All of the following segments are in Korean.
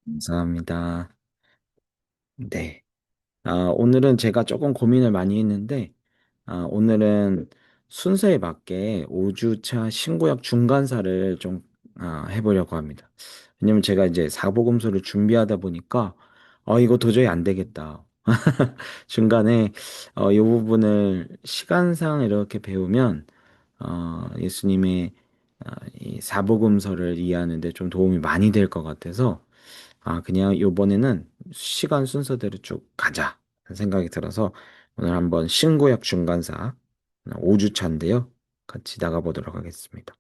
감사합니다. 네. 오늘은 제가 조금 고민을 많이 했는데, 오늘은 순서에 맞게 5주차 신구약 중간사를 좀, 해보려고 합니다. 왜냐면 제가 이제 사복음서를 준비하다 보니까, 이거 도저히 안 되겠다. 중간에, 이 부분을 시간상 이렇게 배우면, 예수님의 이 사복음서를 이해하는데 좀 도움이 많이 될 것 같아서, 그냥 요번에는 시간 순서대로 쭉 가자 생각이 들어서 오늘 한번 신구약 중간사 5주차인데요. 같이 나가보도록 하겠습니다.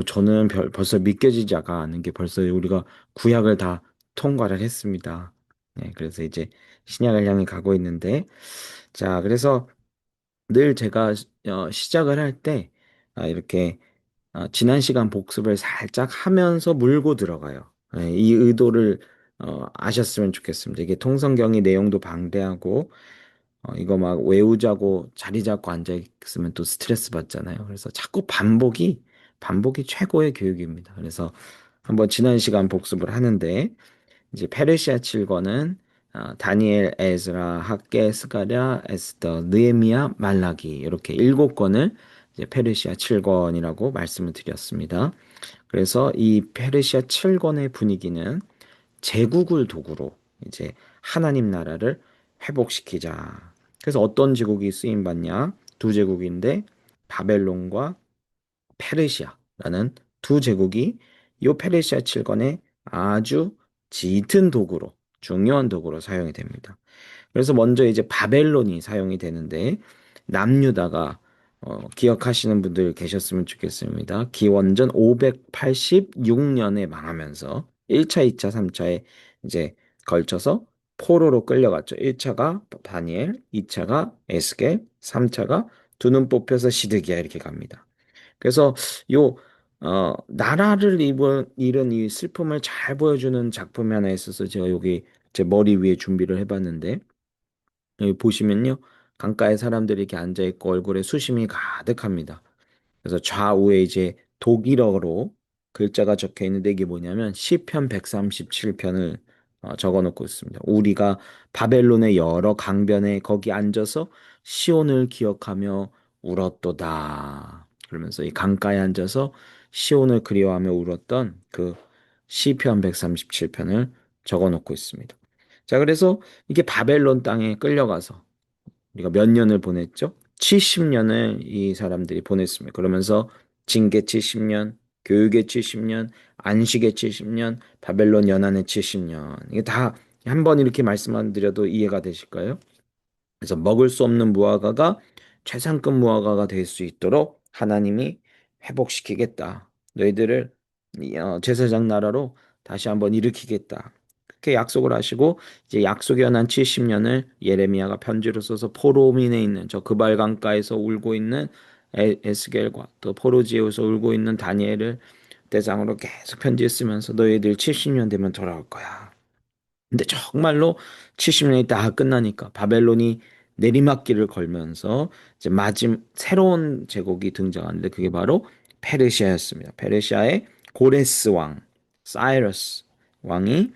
저는 벌써 믿겨지지가 않은 게 벌써 우리가 구약을 다 통과를 했습니다. 네, 그래서 이제 신약을 향해 가고 있는데, 자, 그래서 늘 제가 시작을 할 때 이렇게 지난 시간 복습을 살짝 하면서 물고 들어가요. 예, 이 의도를 아셨으면 좋겠습니다. 이게 통성경이 내용도 방대하고 이거 막 외우자고 자리 잡고 앉아 있으면 또 스트레스 받잖아요. 그래서 자꾸 반복이 최고의 교육입니다. 그래서 한번 지난 시간 복습을 하는데 이제 페르시아 7권은 다니엘, 에스라, 학개, 스가랴, 에스더, 느헤미야, 말라기 이렇게 7권을 이제 페르시아 7권이라고 말씀을 드렸습니다. 그래서 이 페르시아 7권의 분위기는 제국을 도구로 이제 하나님 나라를 회복시키자. 그래서 어떤 제국이 쓰임 받냐? 두 제국인데 바벨론과 페르시아라는 두 제국이 이 페르시아 7권의 아주 짙은 도구로 중요한 도구로 사용이 됩니다. 그래서 먼저 이제 바벨론이 사용이 되는데 남유다가 기억하시는 분들 계셨으면 좋겠습니다. 기원전 586년에 망하면서 1차, 2차, 3차에 이제 걸쳐서 포로로 끌려갔죠. 1차가 다니엘, 2차가 에스겔, 3차가 두 눈 뽑혀서 시드기야 이렇게 갑니다. 그래서 요 나라를 잃은 이 슬픔을 잘 보여주는 작품이 하나 있어서 제가 여기 제 머리 위에 준비를 해봤는데 여기 보시면요. 강가에 사람들이 이렇게 앉아 있고 얼굴에 수심이 가득합니다. 그래서 좌우에 이제 독일어로 글자가 적혀 있는데 이게 뭐냐면 시편 137편을 적어 놓고 있습니다. 우리가 바벨론의 여러 강변에 거기 앉아서 시온을 기억하며 울었도다. 그러면서 이 강가에 앉아서 시온을 그리워하며 울었던 그 시편 137편을 적어 놓고 있습니다. 자, 그래서 이게 바벨론 땅에 끌려가서 우리가 몇 년을 보냈죠? 70년을 이 사람들이 보냈습니다. 그러면서 징계 70년, 교육의 70년, 안식의 70년, 바벨론 연한의 70년. 이게 다 한 번 이렇게 말씀만 드려도 이해가 되실까요? 그래서 먹을 수 없는 무화과가 최상급 무화과가 될 수 있도록 하나님이 회복시키겠다. 너희들을 제사장 나라로 다시 한번 일으키겠다. 그렇게 약속을 하시고 이제 약속의 연한 70년을 예레미야가 편지로 써서 포로민에 있는 저 그발 강가에서 울고 있는 에스겔과 또 포로지에서 울고 있는 다니엘을 대상으로 계속 편지 쓰면서 너희들 70년 되면 돌아올 거야. 근데 정말로 70년이 다 끝나니까 바벨론이 내리막길을 걸면서 이제 새로운 제국이 등장하는데 그게 바로 페르시아였습니다. 페르시아의 고레스 왕, 사이러스 왕이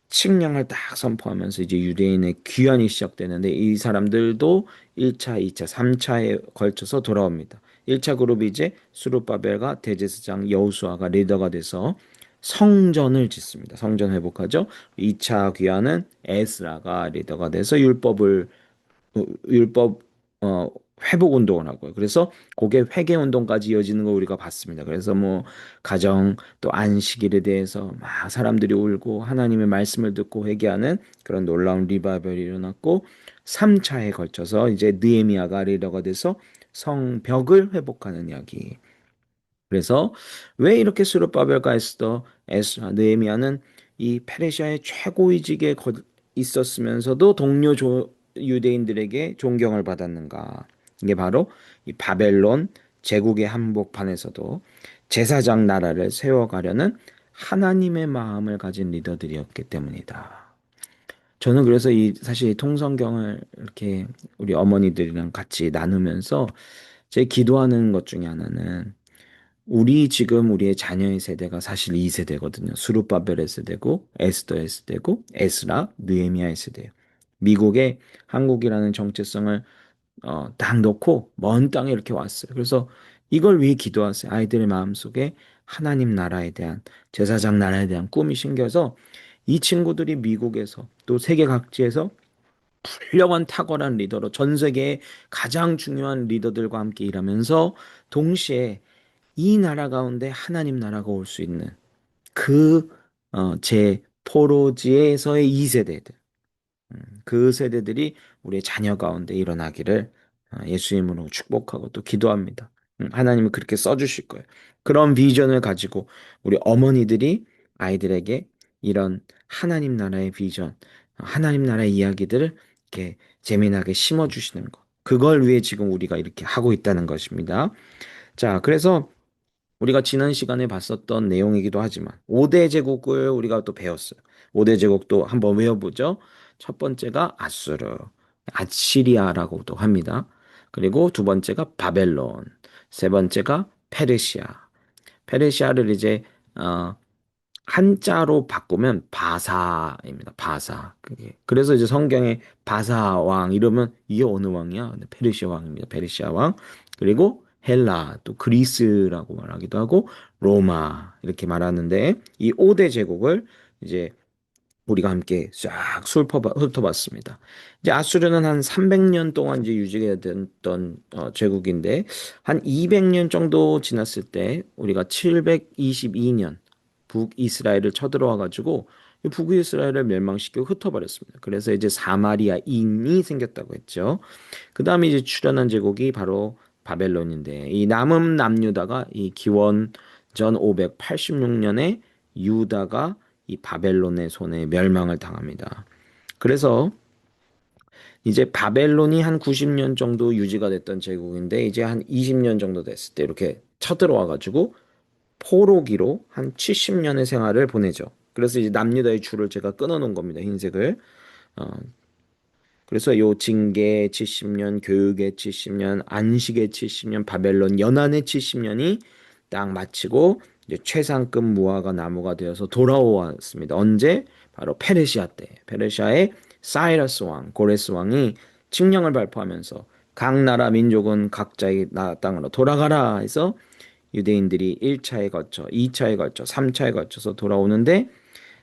칙령을 딱 선포하면서 이제 유대인의 귀환이 시작되는데 이 사람들도 1차, 2차, 3차에 걸쳐서 돌아옵니다. 1차 그룹이 이제 수룹바벨과 대제사장 여호수아가 리더가 돼서 성전을 짓습니다. 성전 회복하죠. 2차 귀환은 에스라가 리더가 돼서 율법 회복 운동을 하고요. 그래서 그게 회개 운동까지 이어지는 거 우리가 봤습니다. 그래서 뭐 가정 또 안식일에 대해서 막 사람들이 울고 하나님의 말씀을 듣고 회개하는 그런 놀라운 리바이벌이 일어났고 3차에 걸쳐서 이제 느헤미야가 리더가 돼서 성벽을 회복하는 이야기. 그래서 왜 이렇게 스룹바벨과 에스라, 느헤미야는 이 페르시아의 최고위직에 있었으면서도 유대인들에게 존경을 받았는가? 이게 바로 이 바벨론 제국의 한복판에서도 제사장 나라를 세워가려는 하나님의 마음을 가진 리더들이었기 때문이다. 저는 그래서 이 사실 이 통성경을 이렇게 우리 어머니들이랑 같이 나누면서 제 기도하는 것 중에 하나는 지금 우리의 자녀의 세대가 사실 2세대거든요. 수룹바벨의 세대고, 에스더의 세대고, 에스라, 느헤미야의 세대예요. 미국의 한국이라는 정체성을 딱 넣고 먼 땅에 이렇게 왔어요. 그래서 이걸 위해 기도하세요. 아이들의 마음속에 하나님 나라에 대한, 제사장 나라에 대한 꿈이 생겨서 이 친구들이 미국에서 또 세계 각지에서 훌륭한 탁월한 리더로 전 세계의 가장 중요한 리더들과 함께 일하면서 동시에 이 나라 가운데 하나님 나라가 올 수 있는 그 제 포로지에서의 2세대들, 그 세대들이 우리의 자녀 가운데 일어나기를 예수 이름으로 축복하고 또 기도합니다. 하나님은 그렇게 써주실 거예요. 그런 비전을 가지고 우리 어머니들이 아이들에게 이런 하나님 나라의 비전, 하나님 나라의 이야기들을 이렇게 재미나게 심어주시는 것. 그걸 위해 지금 우리가 이렇게 하고 있다는 것입니다. 자, 그래서 우리가 지난 시간에 봤었던 내용이기도 하지만 5대 제국을 우리가 또 배웠어요. 5대 제국도 한번 외워보죠. 첫 번째가 아수르, 아시리아라고도 합니다. 그리고 두 번째가 바벨론, 세 번째가 페르시아. 페르시아를 이제 어, 한자로 바꾸면 바사입니다. 바사. 그게. 그래서 이제 성경에 바사 왕 이러면 이게 어느 왕이야? 근데 페르시아 왕입니다. 페르시아 왕. 그리고 헬라, 또 그리스라고 말하기도 하고 로마 이렇게 말하는데 이 5대 제국을 이제 우리가 함께 쫙 훑어봤습니다. 이제 아수르는 한 300년 동안 이제 유지가 됐던 제국인데 한 200년 정도 지났을 때 우리가 722년 북이스라엘을 쳐들어와 가지고 북이스라엘을 멸망시키고 흩어버렸습니다. 그래서 이제 사마리아인이 생겼다고 했죠. 그 다음에 이제 출현한 제국이 바로 바벨론인데 이 남은 남유다가 이 기원 전 586년에 유다가 이 바벨론의 손에 멸망을 당합니다. 그래서 이제 바벨론이 한 90년 정도 유지가 됐던 제국인데 이제 한 20년 정도 됐을 때 이렇게 쳐들어와 가지고 포로기로 한 70년의 생활을 보내죠. 그래서 이제 남유다의 줄을 제가 끊어 놓은 겁니다. 흰색을. 어, 그래서 요 징계 70년, 교육의 70년, 안식의 70년, 바벨론 연한의 70년이 딱 마치고 이제 최상급 무화과 나무가 되어서 돌아왔습니다. 언제? 바로 페르시아 때. 페르시아의 사이러스 왕, 고레스 왕이 칙령을 발표하면서 각 나라 민족은 각자의 나라 땅으로 돌아가라 해서 유대인들이 1차에 거쳐, 2차에 거쳐, 3차에 거쳐서 돌아오는데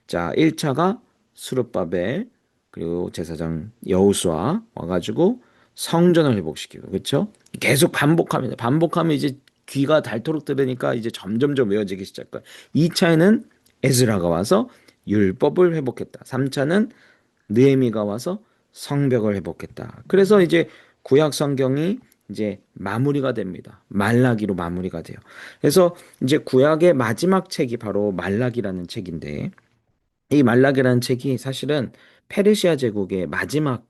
자, 1차가 수룹바벨 그리고 제사장 여호수아 와가지고 성전을 회복시키고 그렇죠? 계속 반복합니다. 반복하면 이제 귀가 닳도록 들으니까 이제 점점점 외워지기 시작해요. 2차에는 에스라가 와서 율법을 회복했다. 3차는 느헤미가 와서 성벽을 회복했다. 그래서 이제 구약 성경이 이제 마무리가 됩니다. 말라기로 마무리가 돼요. 그래서 이제 구약의 마지막 책이 바로 말라기라는 책인데 이 말라기라는 책이 사실은 페르시아 제국의 마지막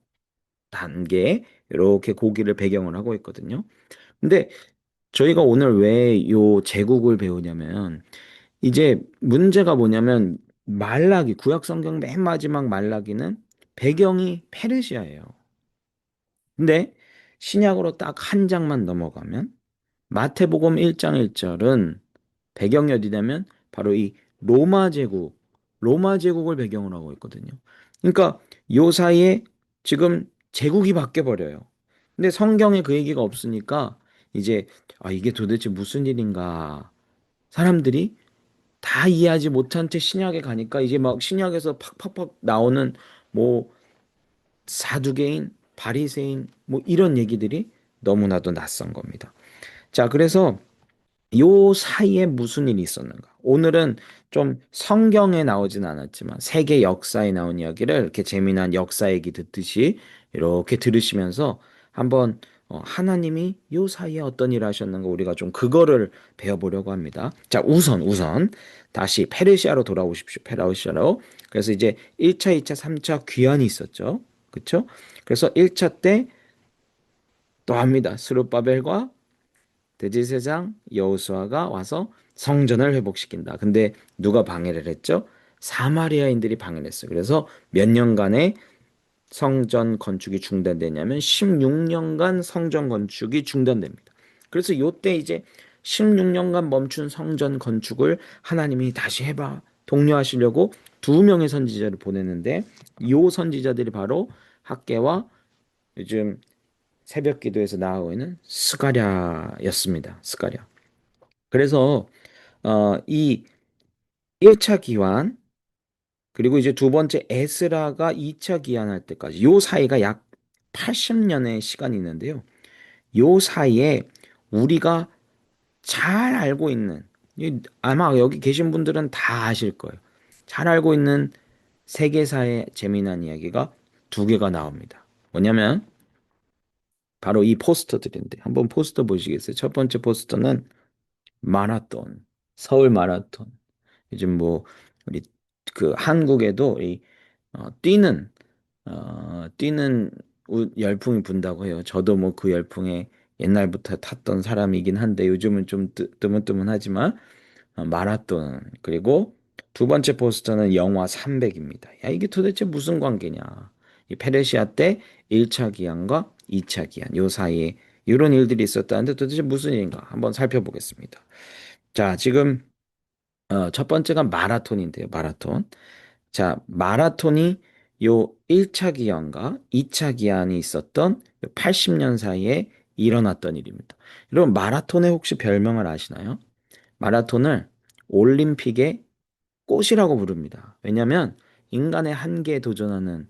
단계 이렇게 고기를 배경을 하고 있거든요. 근데 저희가 오늘 왜 요 제국을 배우냐면 이제 문제가 뭐냐면 말라기 구약 성경 맨 마지막 말라기는 배경이 페르시아예요. 근데 신약으로 딱 한 장만 넘어가면 마태복음 1장 1절은 배경이 어디냐면 바로 이 로마 제국, 로마 제국을 배경으로 하고 있거든요. 그러니까 요 사이에 지금 제국이 바뀌어 버려요. 근데 성경에 그 얘기가 없으니까 이제 이게 도대체 무슨 일인가? 사람들이 다 이해하지 못한 채 신약에 가니까 이제 막 신약에서 팍팍팍 나오는 뭐 사두개인, 바리새인 뭐 이런 얘기들이 너무나도 낯선 겁니다. 자, 그래서 요 사이에 무슨 일이 있었는가? 오늘은 좀 성경에 나오진 않았지만 세계 역사에 나온 이야기를 이렇게 재미난 역사 얘기 듣듯이 이렇게 들으시면서 한번 하나님이 요 사이에 어떤 일을 하셨는가 우리가 좀 그거를 배워보려고 합니다. 자, 우선 다시 페르시아로 돌아오십시오. 페르시아로. 그래서 이제 1차, 2차, 3차 귀환이 있었죠. 그렇죠? 그래서 1차 때 또 합니다. 스룹바벨과 대제사장 여호수아가 와서 성전을 회복시킨다. 근데 누가 방해를 했죠? 사마리아인들이 방해를 했어요. 그래서 몇 년간의 성전 건축이 중단되냐면 16년간 성전 건축이 중단됩니다. 그래서 요때 이제 16년간 멈춘 성전 건축을 하나님이 다시 해봐 독려하시려고 두 명의 선지자를 보냈는데 요 선지자들이 바로 학개와 요즘 새벽 기도에서 나오고 있는 스가랴였습니다. 스가랴. 그래서 이 1차 기환 그리고 이제 두 번째 에스라가 2차 기환할 때까지 요 사이가 약 80년의 시간이 있는데요. 요 사이에 우리가 잘 알고 있는 아마 여기 계신 분들은 다 아실 거예요. 잘 알고 있는 세계사의 재미난 이야기가 두 개가 나옵니다. 뭐냐면 바로 이 포스터들인데 한번 포스터 보시겠어요? 첫 번째 포스터는 마라톤, 서울 마라톤. 요즘 뭐 우리 그 한국에도 이 뛰는 뛰는 열풍이 분다고 해요. 저도 뭐 그 열풍에 옛날부터 탔던 사람이긴 한데 요즘은 좀 뜨문뜨문하지만 마라톤 그리고 두 번째 포스터는 영화 300입니다. 야 이게 도대체 무슨 관계냐? 이 페르시아 때 1차 기한과 2차 기한 요 사이에 이런 일들이 있었다는데 도대체 무슨 일인가? 한번 살펴보겠습니다. 자, 지금 첫 번째가 마라톤인데요. 마라톤. 자, 마라톤이 요 1차 기한과 2차 기한이 있었던 80년 사이에 일어났던 일입니다. 여러분, 마라톤의 혹시 별명을 아시나요? 마라톤을 올림픽의 꽃이라고 부릅니다. 왜냐하면 인간의 한계에 도전하는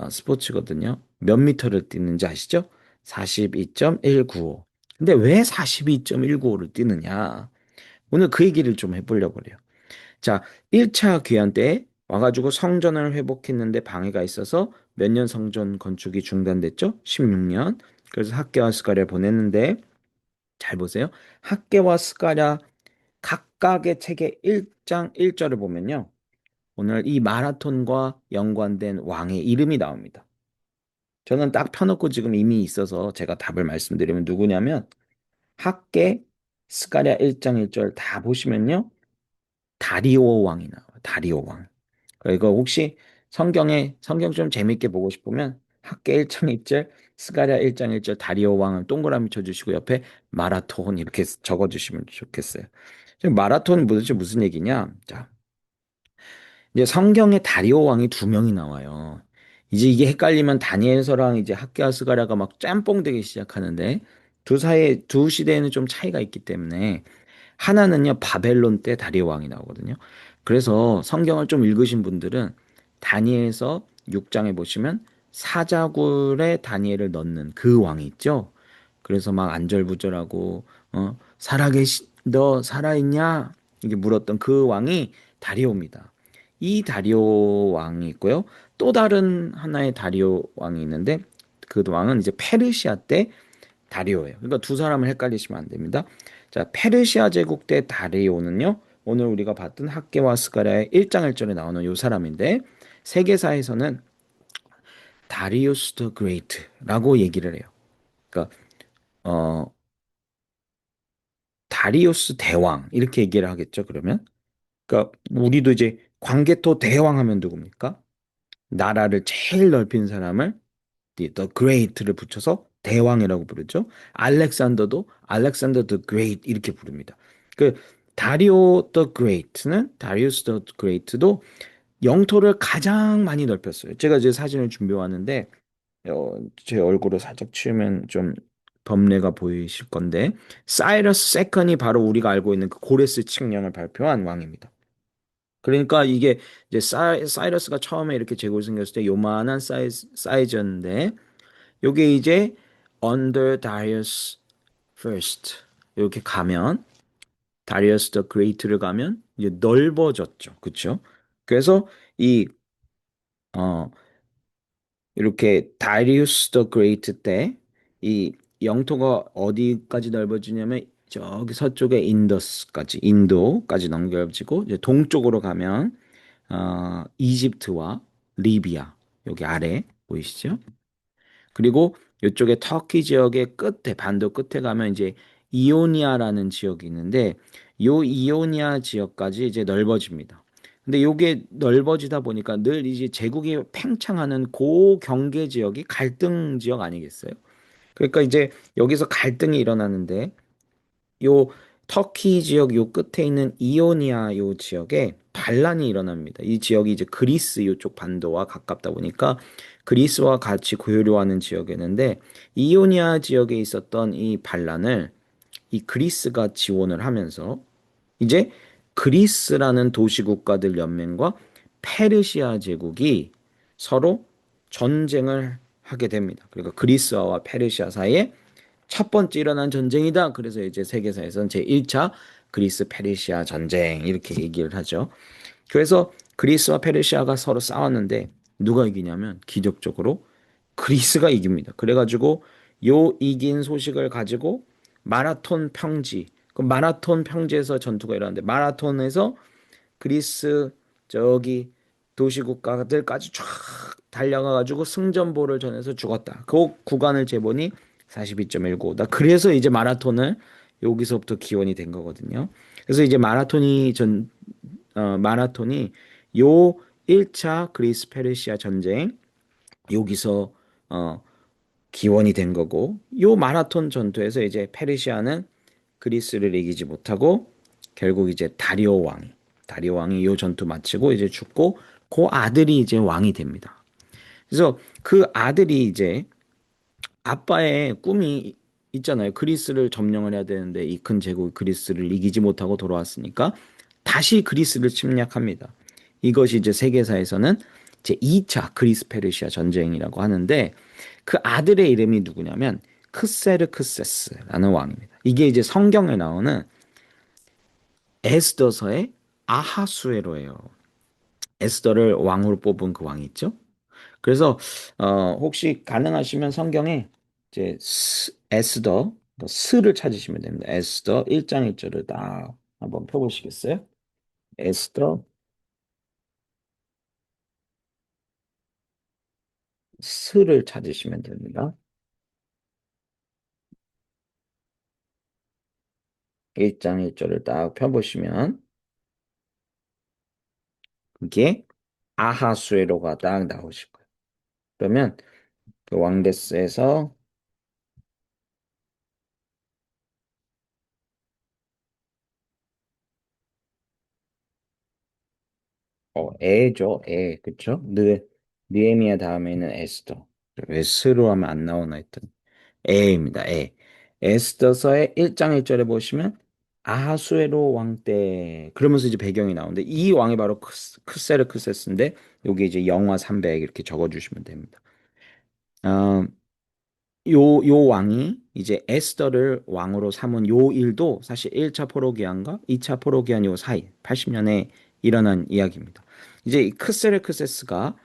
스포츠거든요. 몇 미터를 뛰는지 아시죠? 42.195. 근데 왜 42.195를 뛰느냐? 오늘 그 얘기를 좀 해보려고 그래요. 자, 1차 귀환 때 와가지고 성전을 회복했는데 방해가 있어서 몇 년 성전 건축이 중단됐죠? 16년. 그래서 학개와 스가랴 보냈는데 잘 보세요. 학개와 스가랴 각각의 책의 1장 1절을 보면요. 오늘 이 마라톤과 연관된 왕의 이름이 나옵니다. 저는 딱 펴놓고 지금 이미 있어서 제가 답을 말씀드리면 누구냐면 학개, 스가랴 1장 1절 다 보시면요. 다리오 왕이 나와요. 다리오 왕. 그리고 혹시 성경 좀 재밌게 보고 싶으면 학개 1장 1절, 스가랴 1장 1절 다리오 왕을 동그라미 쳐주시고 옆에 마라톤 이렇게 적어주시면 좋겠어요. 지금 마라톤은 도대체 무슨 얘기냐? 자, 이제 성경에 다리오 왕이 두 명이 나와요. 이제 이게 헷갈리면 다니엘서랑 이제 학개와 스가랴가 막 짬뽕 되기 시작하는데 두 시대에는 좀 차이가 있기 때문에 하나는요 바벨론 때 다리오 왕이 나오거든요. 그래서 성경을 좀 읽으신 분들은 다니엘서 6장에 보시면 사자굴에 다니엘을 넣는 그 왕이 있죠. 그래서 막 안절부절하고 너 살아있냐? 이게 물었던 그 왕이 다리오입니다. 이 다리오 왕이 있고요. 또 다른 하나의 다리오 왕이 있는데 그 왕은 이제 페르시아 때 다리오예요. 그러니까 두 사람을 헷갈리시면 안 됩니다. 자, 페르시아 제국 때 다리오는요. 오늘 우리가 봤던 학개와 스가랴의 1장 1절에 나오는 요 사람인데 세계사에서는 다리우스 더 그레이트라고 얘기를 해요. 그러니까 어 다리우스 대왕 이렇게 얘기를 하겠죠. 그러면 그러니까 우리도 이제 광개토 대왕 하면 누굽니까? 나라를 제일 넓힌 사람을 the great를 붙여서 대왕이라고 부르죠. 알렉산더도 알렉산더 the great 이렇게 부릅니다. 그 다리오 the great는 다리우스 the great도 영토를 가장 많이 넓혔어요. 제가 이제 사진을 준비해 왔는데 제 얼굴을 살짝 치우면 좀 범례가 보이실 건데 사이러스 세컨이 바로 우리가 알고 있는 그 고레스 칙령을 발표한 왕입니다. 그러니까 이게 이제 사이러스가 처음에 이렇게 제국이 생겼을 때 요만한 사이즈였는데 요게 이제 under Darius first 이렇게 가면 다리어스 더 그레이트를 가면 이제 넓어졌죠. 그렇죠? 그래서 이 어 이렇게 다리우스 더 그레이트 때 이 영토가 어디까지 넓어지냐면 저기 서쪽에 인더스까지 인도까지 넘겨지고 이제 동쪽으로 가면 이집트와 리비아 여기 아래 보이시죠? 그리고 이쪽에 터키 지역의 끝에 반도 끝에 가면 이제 이오니아라는 지역이 있는데 요 이오니아 지역까지 이제 넓어집니다. 근데 요게 넓어지다 보니까 늘 이제 제국이 팽창하는 고경계 지역이 갈등 지역 아니겠어요? 그러니까 이제 여기서 갈등이 일어나는데 요 터키 지역 요 끝에 있는 이오니아 요 지역에 반란이 일어납니다. 이 지역이 이제 그리스 요쪽 반도와 가깝다 보니까 그리스와 같이 교류하는 지역이었는데 이오니아 지역에 있었던 이 반란을 이 그리스가 지원을 하면서 이제 그리스라는 도시국가들 연맹과 페르시아 제국이 서로 전쟁을 하게 됩니다. 그러니까 그리스와 페르시아 사이에 첫 번째 일어난 전쟁이다. 그래서 이제 세계사에서는 제1차 그리스 페르시아 전쟁 이렇게 얘기를 하죠. 그래서 그리스와 페르시아가 서로 싸웠는데 누가 이기냐면 기적적으로 그리스가 이깁니다. 그래가지고 요 이긴 소식을 가지고 마라톤 평지, 그 마라톤 평지에서 전투가 일어났는데 마라톤에서 그리스 저기 도시국가들까지 쫙 달려가가지고 승전보를 전해서 죽었다. 그 구간을 재보니 42.195. 나 그래서 이제 마라톤을 여기서부터 기원이 된 거거든요. 그래서 이제 마라톤이 요 1차 그리스 페르시아 전쟁 여기서 어 기원이 된 거고 요 마라톤 전투에서 이제 페르시아는 그리스를 이기지 못하고 결국 이제 다리오 왕이 요 전투 마치고 이제 죽고 그 아들이 이제 왕이 됩니다. 그래서 그 아들이 이제 아빠의 꿈이 있잖아요. 그리스를 점령을 해야 되는데 이 큰 제국 그리스를 이기지 못하고 돌아왔으니까 다시 그리스를 침략합니다. 이것이 이제 세계사에서는 제 2차 그리스 페르시아 전쟁이라고 하는데 그 아들의 이름이 누구냐면 크세르크세스라는 왕입니다. 이게 이제 성경에 나오는 에스더서의 아하수에로예요. 에스더를 왕으로 뽑은 그 왕이 있죠. 그래서 혹시 가능하시면 성경에 이제 에스더 스를 찾으시면 됩니다. 에스더 1장 1절을 딱 한번 펴보시겠어요? 에스더 스를 찾으시면 됩니다. 1장 1절을 딱 펴보시면 그게 아하수에로가 딱 나오실 거예요. 그러면 그 왕데스에서 에죠, 에, 그쵸? 느헤미야 다음에는 에스더. 왜 스로 하면 안 나오나 했더니 에입니다, 에. 에스더서의 1장 1절에 보시면 아하수에로 왕 때, 그러면서 이제 배경이 나오는데 이 왕이 바로 크세르크세스인데 여기 이제 영화 300 이렇게 적어주시면 됩니다. 어, 요 왕이 이제 에스더를 왕으로 삼은 요 일도 사실 1차 포로기한과 2차 포로기한 요 사이 80년에 일어난 이야기입니다. 이제 이 크세르크세스가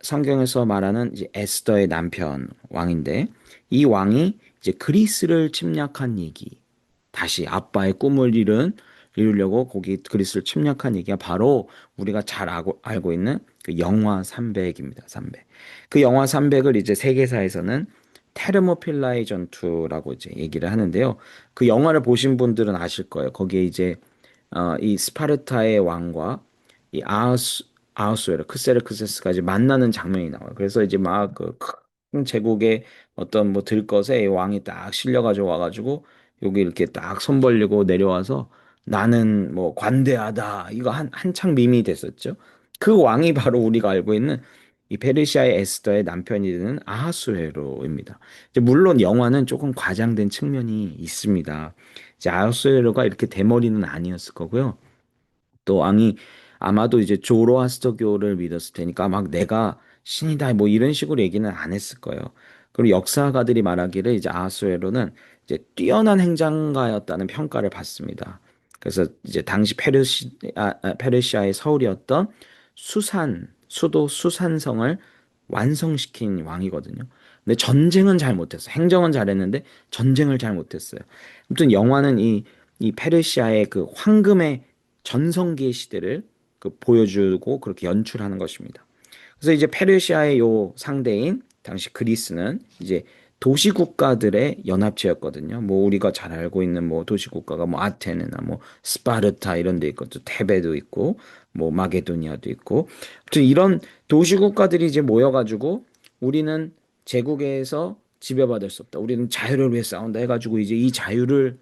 성경에서 말하는 이제 에스더의 남편 왕인데 이 왕이 이제 그리스를 침략한 얘기 다시 아빠의 꿈을 이루려고 거기 그리스를 침략한 얘기가 바로 우리가 잘 알고 있는 그 영화 300입니다. 300. 그 영화 300을 이제 세계사에서는 테르모필라의 전투라고 이제 얘기를 하는데요. 그 영화를 보신 분들은 아실 거예요. 거기에 이제 이 스파르타의 왕과 이 아하수에르 크세르크세스까지 만나는 장면이 나와요. 그래서 이제 막 그 큰 제국의 어떤 뭐 들것에 이 왕이 딱 실려가지고 와가지고 여기 이렇게 딱 손 벌리고 내려와서 나는 뭐 관대하다 이거 한창 밈이 됐었죠. 그 왕이 바로 우리가 알고 있는 이 페르시아의 에스더의 남편이 되는 아하수에로입니다. 이제 물론 영화는 조금 과장된 측면이 있습니다. 이제 아하수에로가 이렇게 대머리는 아니었을 거고요. 또 왕이 아마도 이제 조로아스터교를 믿었을 테니까 막 내가 신이다 뭐 이런 식으로 얘기는 안 했을 거예요. 그리고 역사가들이 말하기를 이제 아하수에로는 이제 뛰어난 행장가였다는 평가를 받습니다. 그래서 이제 당시 페르시아의 서울이었던 수도 수산성을 완성시킨 왕이거든요. 근데 전쟁은 잘 못했어요. 행정은 잘했는데 전쟁을 잘 못했어요. 아무튼 영화는 이 페르시아의 그 황금의 전성기의 시대를 그 보여주고 그렇게 연출하는 것입니다. 그래서 이제 페르시아의 요 상대인 당시 그리스는 이제 도시 국가들의 연합체였거든요. 뭐 우리가 잘 알고 있는 뭐 도시 국가가 뭐 아테네나 뭐 스파르타 이런 데 있고 또 테베도 있고 뭐 마게도니아도 있고 아무튼 이런 도시 국가들이 이제 모여가지고 우리는 제국에서 지배받을 수 없다. 우리는 자유를 위해 싸운다 해가지고 이제 이 자유를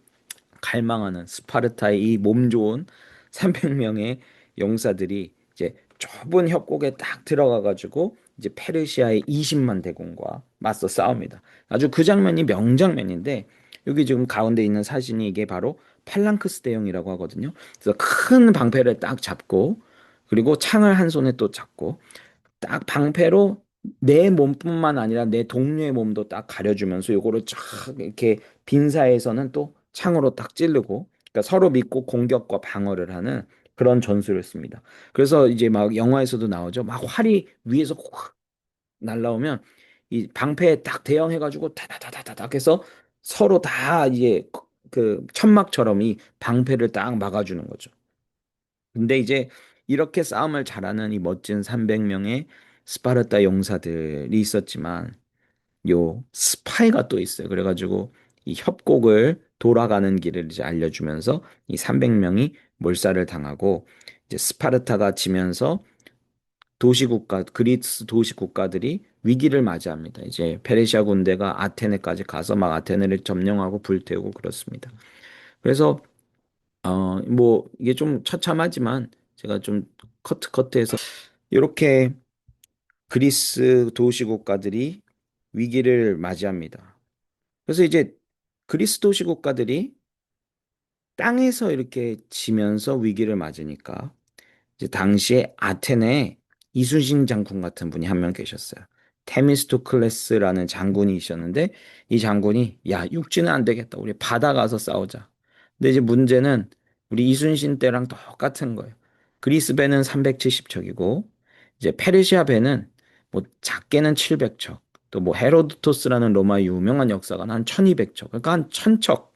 갈망하는 스파르타의 이 몸 좋은 300명의 용사들이 이제 좁은 협곡에 딱 들어가 가지고 이제 페르시아의 20만 대군과 맞서 싸웁니다. 아주 그 장면이 명장면인데 여기 지금 가운데 있는 사진이 이게 바로 팔랑크스 대형이라고 하거든요. 그래서 큰 방패를 딱 잡고 그리고 창을 한 손에 또 잡고 딱 방패로 내 몸뿐만 아니라 내 동료의 몸도 딱 가려주면서 요거를 쫙 이렇게 빈사에서는 또 창으로 딱 찌르고 그러니까 서로 믿고 공격과 방어를 하는 그런 전술을 씁니다. 그래서 이제 막 영화에서도 나오죠. 막 활이 위에서 확 날라오면 이 방패에 딱 대응해가지고 타다다다다닥 해서 서로 다 이제 그 천막처럼 이 방패를 딱 막아주는 거죠. 근데 이제 이렇게 싸움을 잘하는 이 멋진 300명의 스파르타 용사들이 있었지만 요 스파이가 또 있어요. 그래가지고 이 협곡을 돌아가는 길을 이제 알려주면서 이 300명이 몰살을 당하고 이제 스파르타가 지면서 도시국가 그리스 도시국가들이 위기를 맞이합니다. 이제 페르시아 군대가 아테네까지 가서 막 아테네를 점령하고 불태우고 그렇습니다. 그래서 뭐 이게 좀 처참하지만 제가 좀 커트해서 이렇게 그리스 도시국가들이 위기를 맞이합니다. 그래서 이제 그리스 도시국가들이 땅에서 이렇게 지면서 위기를 맞으니까 이제 당시에 아테네에 이순신 장군 같은 분이 한 명 계셨어요. 테미스토클레스라는 장군이 있었는데 이 장군이 야 육지는 안 되겠다. 우리 바다 가서 싸우자. 근데 이제 문제는 우리 이순신 때랑 똑같은 거예요. 그리스 배는 370척이고 이제 페르시아 배는 뭐 작게는 700척. 또 뭐 헤로도토스라는 로마 유명한 역사관 한 1200척. 그러니까 한 1000척.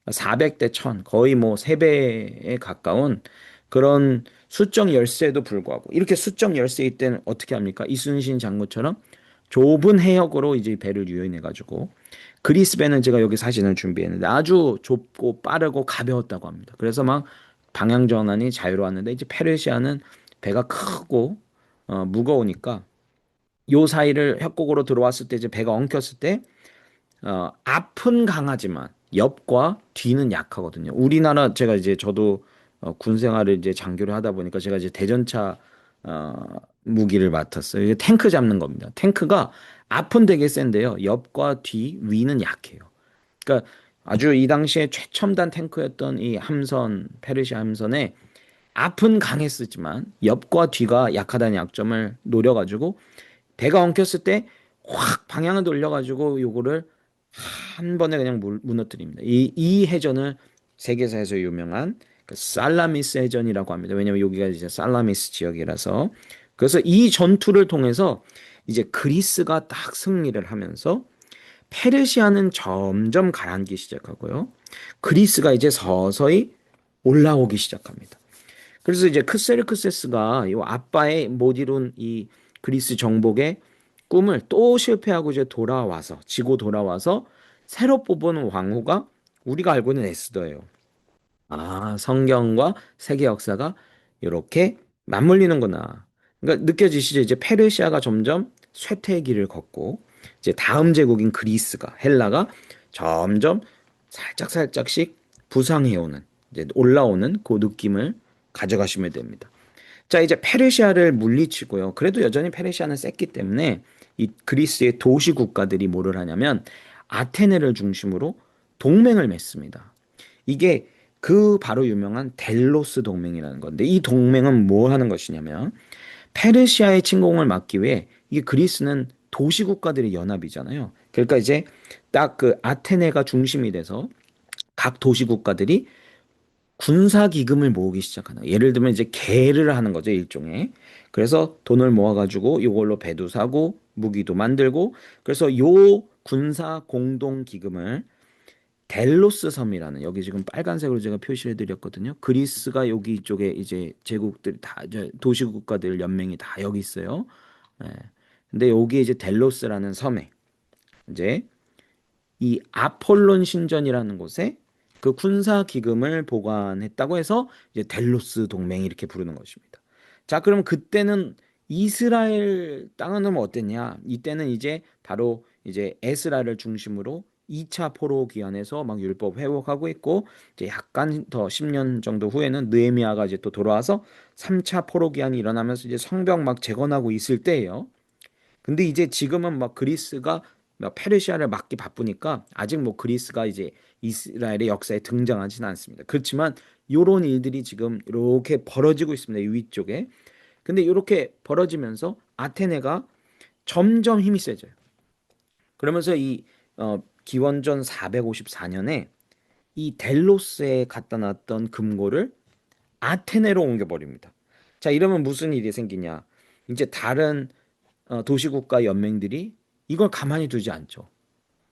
400대 1000 거의 뭐 3배에 가까운 그런 수적 열세에도 불구하고 이렇게 수적 열세일 때는 어떻게 합니까? 이순신 장군처럼 좁은 해역으로 이제 배를 유인해 가지고 그리스 배는 제가 여기 사진을 준비했는데 아주 좁고 빠르고 가벼웠다고 합니다. 그래서 막 방향 전환이 자유로웠는데 이제 페르시아는 배가 크고 무거우니까 요 사이를 협곡으로 들어왔을 때 이제 배가 엉켰을 때 앞은 강하지만 옆과 뒤는 약하거든요. 우리나라 제가 이제 저도 군 생활을 이제 장교를 하다 보니까 제가 이제 대전차 어, 무기를 맡았어요. 이게 탱크 잡는 겁니다. 탱크가 앞은 되게 센데요. 옆과 뒤, 위는 약해요. 그러니까 아주 이 당시에 최첨단 탱크였던 이 함선, 페르시아 함선에 앞은 강했었지만 옆과 뒤가 약하다는 약점을 노려가지고 배가 엉켰을 때 확 방향을 돌려가지고 요거를 한 번에 그냥 무너뜨립니다. 이 해전을 세계사에서 유명한 그 살라미스 해전이라고 합니다. 왜냐면 여기가 이제 살라미스 지역이라서. 그래서 이 전투를 통해서 이제 그리스가 딱 승리를 하면서 페르시아는 점점 가라앉기 시작하고요. 그리스가 이제 서서히 올라오기 시작합니다. 그래서 이제 크세르크세스가 이 아빠의 못 이룬 이 그리스 정복의 꿈을 또 실패하고 이제 돌아와서 지고 돌아와서 새로 뽑은 왕후가 우리가 알고 있는 에스더예요. 아, 성경과 세계 역사가 이렇게 맞물리는구나. 그러니까 느껴지시죠? 이제 페르시아가 점점 쇠퇴의 길을 걷고 이제 다음 제국인 그리스가 헬라가 점점 살짝 살짝씩 부상해오는 이제 올라오는 그 느낌을 가져가시면 됩니다. 자, 이제 페르시아를 물리치고요. 그래도 여전히 페르시아는 셌기 때문에 이 그리스의 도시 국가들이 뭐를 하냐면 아테네를 중심으로 동맹을 맺습니다. 이게 그 바로 유명한 델로스 동맹이라는 건데 이 동맹은 뭐 하는 것이냐면 페르시아의 침공을 막기 위해 이게 그리스는 도시 국가들의 연합이잖아요. 그러니까 이제 딱 그 아테네가 중심이 돼서 각 도시 국가들이 군사 기금을 모으기 시작하는. 예를 들면 이제 개를 하는 거죠, 일종의. 그래서 돈을 모아가지고 이걸로 배도 사고 무기도 만들고 그래서 요 군사 공동 기금을 델로스 섬이라는 여기 지금 빨간색으로 제가 표시해 드렸거든요. 그리스가 여기 이쪽에 이제 제국들 다 이제 도시국가들 연맹이 다 여기 있어요. 예. 근데 여기 이제 델로스라는 섬에 이제 이 아폴론 신전이라는 곳에 그 군사 기금을 보관했다고 해서 이제 델로스 동맹이 이렇게 부르는 것입니다. 자, 그럼 그때는 이스라엘 땅은 어땠냐? 이때는 이제 바로 이제 에스라를 중심으로 2차 포로 기한에서 막 율법 회복하고 있고 이제 약간 더 10년 정도 후에는 느헤미야가 이제 또 돌아와서 3차 포로 기한이 일어나면서 이제 성벽 막 재건하고 있을 때예요. 근데 이제 지금은 막 그리스가 막 페르시아를 막기 바쁘니까 아직 뭐 그리스가 이제 이스라엘의 역사에 등장하지는 않습니다. 그렇지만 요런 일들이 지금 이렇게 벌어지고 있습니다. 이 위쪽에. 근데 이렇게 벌어지면서 아테네가 점점 힘이 세져요. 그러면서 이 기원전 454년에 이 델로스에 갖다 놨던 금고를 아테네로 옮겨버립니다. 자, 이러면 무슨 일이 생기냐? 이제 다른 도시국가 연맹들이 이걸 가만히 두지 않죠.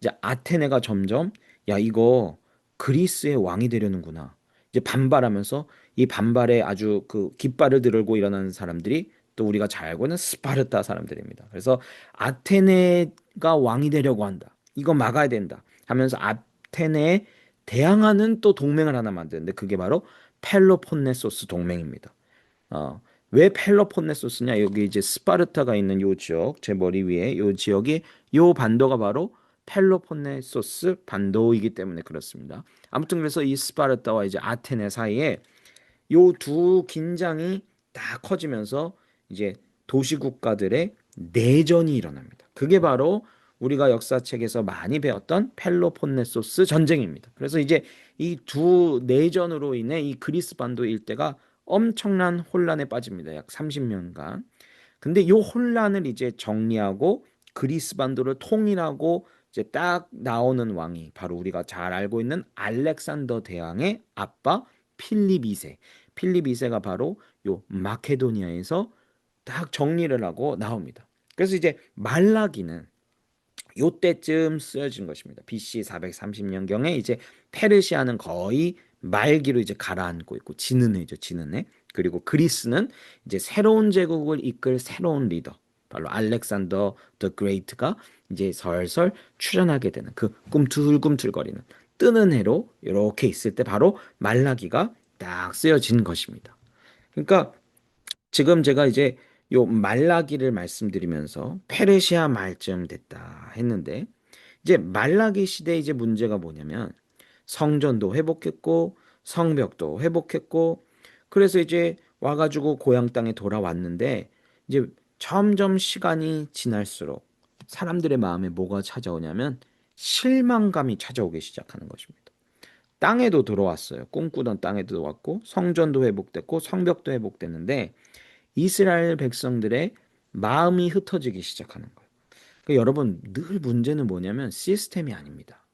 이제 아테네가 점점 야 이거 그리스의 왕이 되려는구나. 이제 반발하면서 이 반발에 아주 그 깃발을 들고 일어나는 사람들이 또 우리가 잘 알고 있는 스파르타 사람들입니다. 그래서 아테네가 왕이 되려고 한다. 이거 막아야 된다. 하면서 아테네에 대항하는 또 동맹을 하나 만드는데 그게 바로 펠로폰네소스 동맹입니다. 어, 왜 펠로폰네소스냐? 여기 이제 스파르타가 있는 요 지역, 제 머리 위에 요 지역이 요 반도가 바로 펠로폰네소스 반도이기 때문에 그렇습니다. 아무튼 그래서 이 스파르타와 이제 아테네 사이에 요 두 긴장이 딱 커지면서 이제 도시 국가들의 내전이 일어납니다. 그게 바로 우리가 역사책에서 많이 배웠던 펠로폰네소스 전쟁입니다. 그래서 이제 이 두 내전으로 인해 이 그리스 반도 일대가 엄청난 혼란에 빠집니다. 약 30년간. 근데 요 혼란을 이제 정리하고 그리스 반도를 통일하고 이제 딱 나오는 왕이 바로 우리가 잘 알고 있는 알렉산더 대왕의 아빠 필립 2세. 필립 2세가 바로 요 마케도니아에서 딱 정리를 하고 나옵니다. 그래서 이제 말라기는 요때쯤 쓰여진 것입니다. BC 430년경에 이제 페르시아는 거의 말기로 이제 가라앉고 있고 지는해죠, 지는해. 그리고 그리스는 이제 새로운 제국을 이끌 새로운 리더, 바로 알렉산더 더 그레이트가 이제 설설 출현하게 되는 그 꿈틀꿈틀거리는 뜨는 해로 이렇게 있을 때 바로 말라기가 딱 쓰여진 것입니다. 그러니까 지금 제가 이제 요 말라기를 말씀드리면서 페르시아 말쯤 됐다 했는데 이제 말라기 시대 이제 문제가 뭐냐면 성전도 회복했고 성벽도 회복했고 그래서 이제 와가지고 고향 땅에 돌아왔는데 이제 점점 시간이 지날수록 사람들의 마음에 뭐가 찾아오냐면 실망감이 찾아오기 시작하는 것입니다. 땅에도 들어왔어요. 꿈꾸던 땅에도 왔고 성전도 회복됐고 성벽도 회복됐는데 이스라엘 백성들의 마음이 흩어지기 시작하는 거예요. 그러니까 여러분 늘 문제는 뭐냐면 시스템이 아닙니다.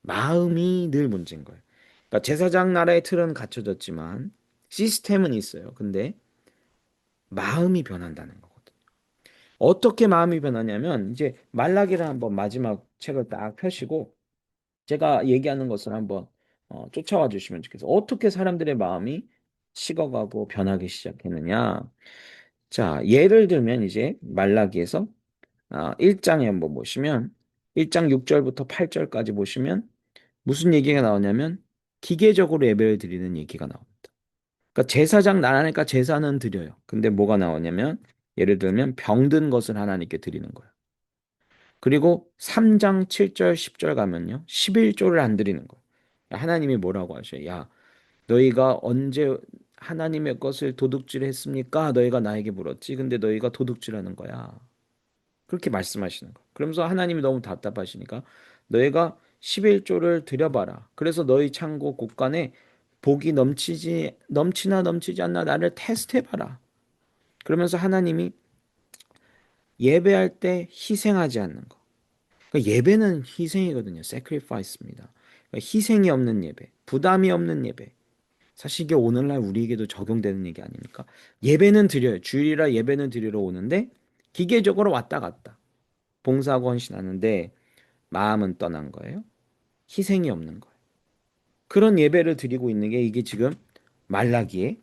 마음이 늘 문제인 거예요. 그러니까 제사장 나라의 틀은 갖춰졌지만 시스템은 있어요. 근데 마음이 변한다는 거거든요. 어떻게 마음이 변하냐면 이제 말라기를 한번 마지막 책을 딱 펴시고 제가 얘기하는 것을 한번 쫓아와 주시면 좋겠어요. 어떻게 사람들의 마음이 식어가고 변하기 시작했느냐. 자, 예를 들면 이제 말라기에서 1장에 한번 보시면 1장 6절부터 8절까지 보시면 무슨 얘기가 나오냐면 기계적으로 예배를 드리는 얘기가 나옵니다. 그러니까 제사장 나라니까 제사는 드려요. 근데 뭐가 나오냐면 예를 들면 병든 것을 하나님께 드리는 거예요. 그리고 3장 7절 10절 가면요. 11조를 안 드리는 거예요. 하나님이 뭐라고 하셔요? 야, 너희가 언제 하나님의 것을 도둑질했습니까? 너희가 나에게 물었지. 근데 너희가 도둑질하는 거야. 그렇게 말씀하시는 거예요. 그러면서 하나님이 너무 답답하시니까 너희가 11조를 드려봐라. 그래서 너희 창고 곳간에 복이 넘치나 넘치지 않나 나를 테스트해봐라. 그러면서 하나님이 예배할 때 희생하지 않는 거. 그러니까 예배는 희생이거든요. sacrifice입니다. 그러니까 희생이 없는 예배, 부담이 없는 예배. 사실 이게 오늘날 우리에게도 적용되는 얘기 아닙니까? 예배는 드려요. 주일이라 예배는 드리러 오는데 기계적으로 왔다 갔다. 봉사하고 헌신하는데 마음은 떠난 거예요. 희생이 없는 거예요. 그런 예배를 드리고 있는 게 이게 지금 말라기에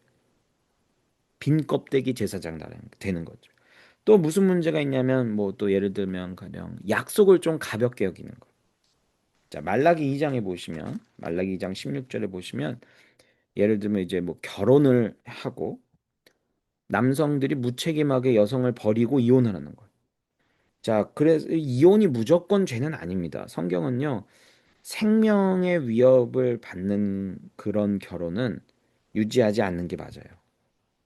빈 껍데기 제사장 되는 거죠. 또 무슨 문제가 있냐면 뭐 또 예를 들면 가령 약속을 좀 가볍게 여기는 거. 자, 말라기 2장에 보시면 말라기 2장 16절에 보시면 예를 들면 이제 뭐 결혼을 하고 남성들이 무책임하게 여성을 버리고 이혼을 하는 거예요. 자, 그래서 이혼이 무조건 죄는 아닙니다. 성경은요, 생명의 위협을 받는 그런 결혼은 유지하지 않는 게 맞아요.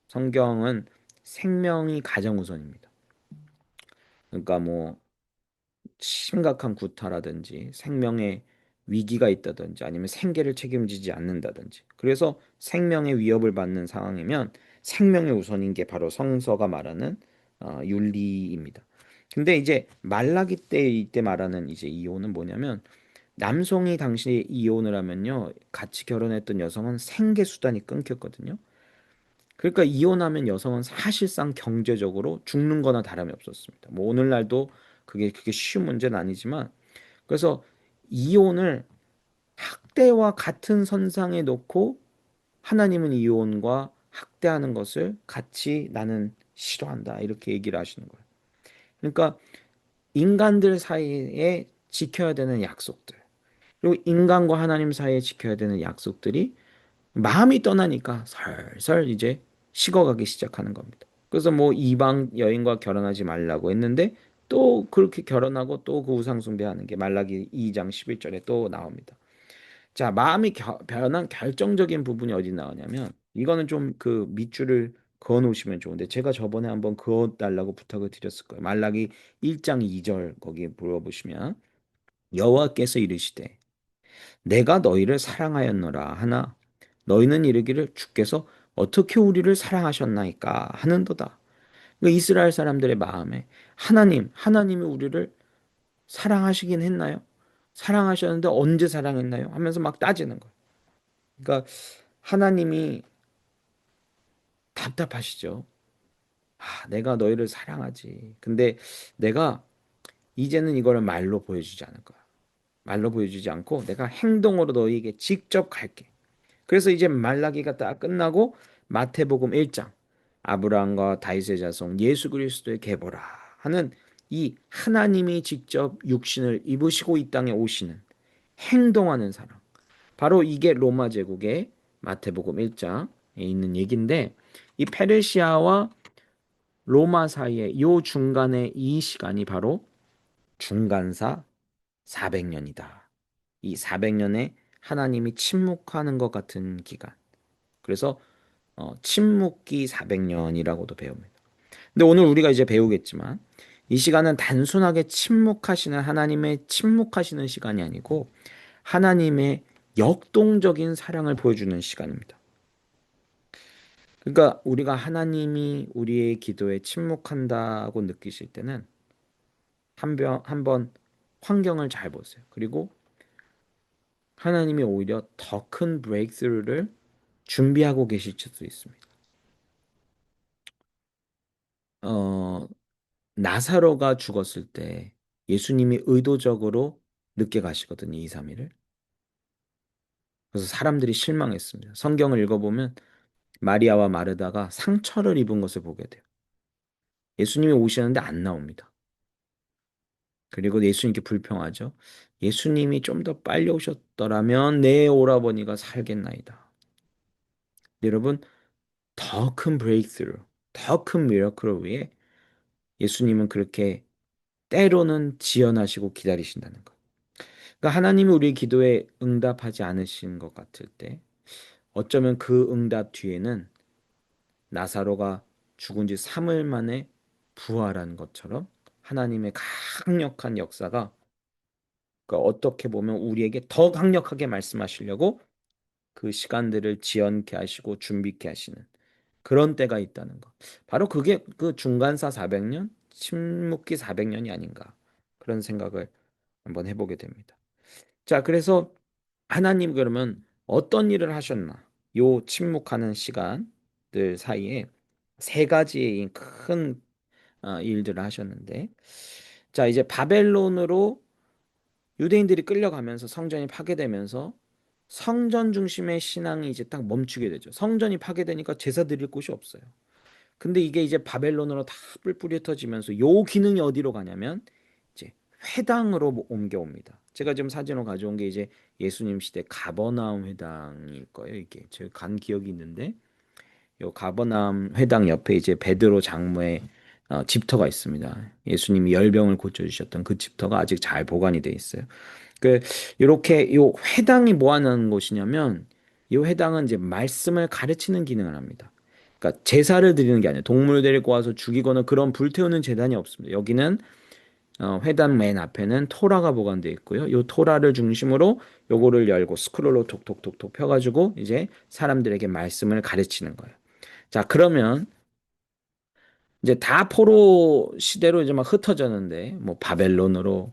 성경은 생명이 가장 우선입니다. 그러니까 뭐 심각한 구타라든지 생명의 위기가 있다든지 아니면 생계를 책임지지 않는다든지. 그래서 생명의 위협을 받는 상황이면 생명의 우선인 게 바로 성서가 말하는 윤리입니다. 근데 이제 말라기 때 이때 말하는 이제 이혼은 뭐냐면 남성이 당시 이혼을 하면요 같이 결혼했던 여성은 생계 수단이 끊겼거든요. 그러니까 이혼하면 여성은 사실상 경제적으로 죽는 거나 다름이 없었습니다. 뭐 오늘날도 그게 쉬운 문제는 아니지만 그래서 이혼을 학대와 같은 선상에 놓고 하나님은 이혼과 학대하는 것을 같이 나는 싫어한다. 이렇게 얘기를 하시는 거예요. 그러니까 인간들 사이에 지켜야 되는 약속들, 그리고 인간과 하나님 사이에 지켜야 되는 약속들이 마음이 떠나니까 설설 이제 식어가기 시작하는 겁니다. 그래서 뭐 이방 여인과 결혼하지 말라고 했는데 또 그렇게 결혼하고 또 그 우상 숭배하는 게 말라기 2장 11절에 또 나옵니다. 자, 마음이 변한 결정적인 부분이 어디 나오냐면 이거는 좀 그 밑줄을 그어 놓으시면 좋은데 제가 저번에 한번 그어 달라고 부탁을 드렸을 거예요. 말라기 1장 2절 거기 물어보시면 여호와께서 이르시되 내가 너희를 사랑하였노라 하나 너희는 이르기를 주께서 어떻게 우리를 사랑하셨나이까 하는도다. 그러니까 이스라엘 사람들의 마음에 하나님이 우리를 사랑하시긴 했나요? 사랑하셨는데 언제 사랑했나요? 하면서 막 따지는 거예요. 그러니까 하나님이 답답하시죠. 내가 너희를 사랑하지. 근데 내가 이제는 이거를 말로 보여주지 않을 거야. 말로 보여주지 않고 내가 행동으로 너희에게 직접 갈게. 그래서 이제 말라기가 딱 끝나고 마태복음 1장 아브라함과 다윗의 자손 예수 그리스도의 계보라 하는 이 하나님이 직접 육신을 입으시고 이 땅에 오시는 행동하는 사람. 바로 이게 로마 제국의 마태복음 1장에 있는 얘기인데 이 페르시아와 로마 사이에 요 중간에 이 시간이 바로 중간사 400년이다. 이 400년에 하나님이 침묵하는 것 같은 기간. 그래서 침묵기 400년이라고도 배웁니다. 근데 오늘 우리가 이제 배우겠지만 이 시간은 단순하게 침묵하시는 하나님의 침묵하시는 시간이 아니고 하나님의 역동적인 사랑을 보여주는 시간입니다. 그러니까 우리가 하나님이 우리의 기도에 침묵한다고 느끼실 때는 한번 환경을 잘 보세요. 그리고 하나님이 오히려 더 큰 브레이크스루를 준비하고 계실 수도 있습니다. 어, 나사로가 죽었을 때 예수님이 의도적으로 늦게 가시거든요. 2, 3일을. 그래서 사람들이 실망했습니다. 성경을 읽어보면 마리아와 마르다가 상처를 입은 것을 보게 돼요. 예수님이 오시는데 안 나옵니다. 그리고 예수님께 불평하죠. 예수님이 좀 더 빨리 오셨더라면 내 오라버니가 살겠나이다. 여러분, 더 큰 브레이크스루, 더 큰 미러클을 위해 예수님은 그렇게 때로는 지연하시고 기다리신다는 것. 그러니까 하나님이 우리 기도에 응답하지 않으신 것 같을 때 어쩌면 그 응답 뒤에는 나사로가 죽은 지 3일 만에 부활한 것처럼 하나님의 강력한 역사가 그러니까 어떻게 보면 우리에게 더 강력하게 말씀하시려고 그 시간들을 지연케 하시고 준비케 하시는 그런 때가 있다는 것. 바로 그게 그 중간사 400년, 침묵기 400년이 아닌가 그런 생각을 한번 해보게 됩니다. 자, 그래서 하나님 그러면 어떤 일을 하셨나? 요 침묵하는 시간들 사이에 세 가지의 큰 일들을 하셨는데, 자, 이제 바벨론으로 유대인들이 끌려가면서 성전이 파괴되면서 성전 중심의 신앙이 이제 딱 멈추게 되죠. 성전이 파괴되니까 제사 드릴 곳이 없어요. 근데 이게 이제 바벨론으로 다 뿔뿔이 흩어지면서 요 기능이 어디로 가냐면 이제 회당으로 옮겨옵니다. 제가 지금 사진으로 가져온 게 이제 예수님 시대 가버나움 회당일 거예요. 이게 제가 간 기억이 있는데 요 가버나움 회당 옆에 이제 베드로 장로의 집터가 있습니다. 예수님이 열병을 고쳐주셨던 그 집터가 아직 잘 보관이 돼 있어요. 그 이렇게 요 회당이 뭐 하는 곳이냐면 이 회당은 이제 말씀을 가르치는 기능을 합니다. 그러니까 제사를 드리는 게 아니에요. 동물 데리고 와서 죽이거나 그런 불태우는 제단이 없습니다. 여기는 회당 맨 앞에는 토라가 보관되어 있고요. 요 토라를 중심으로 요거를 열고 스크롤로 톡톡톡톡 펴가지고 이제 사람들에게 말씀을 가르치는 거예요. 자, 그러면 이제 다 포로 시대로 이제 막 흩어졌는데 뭐 바벨론으로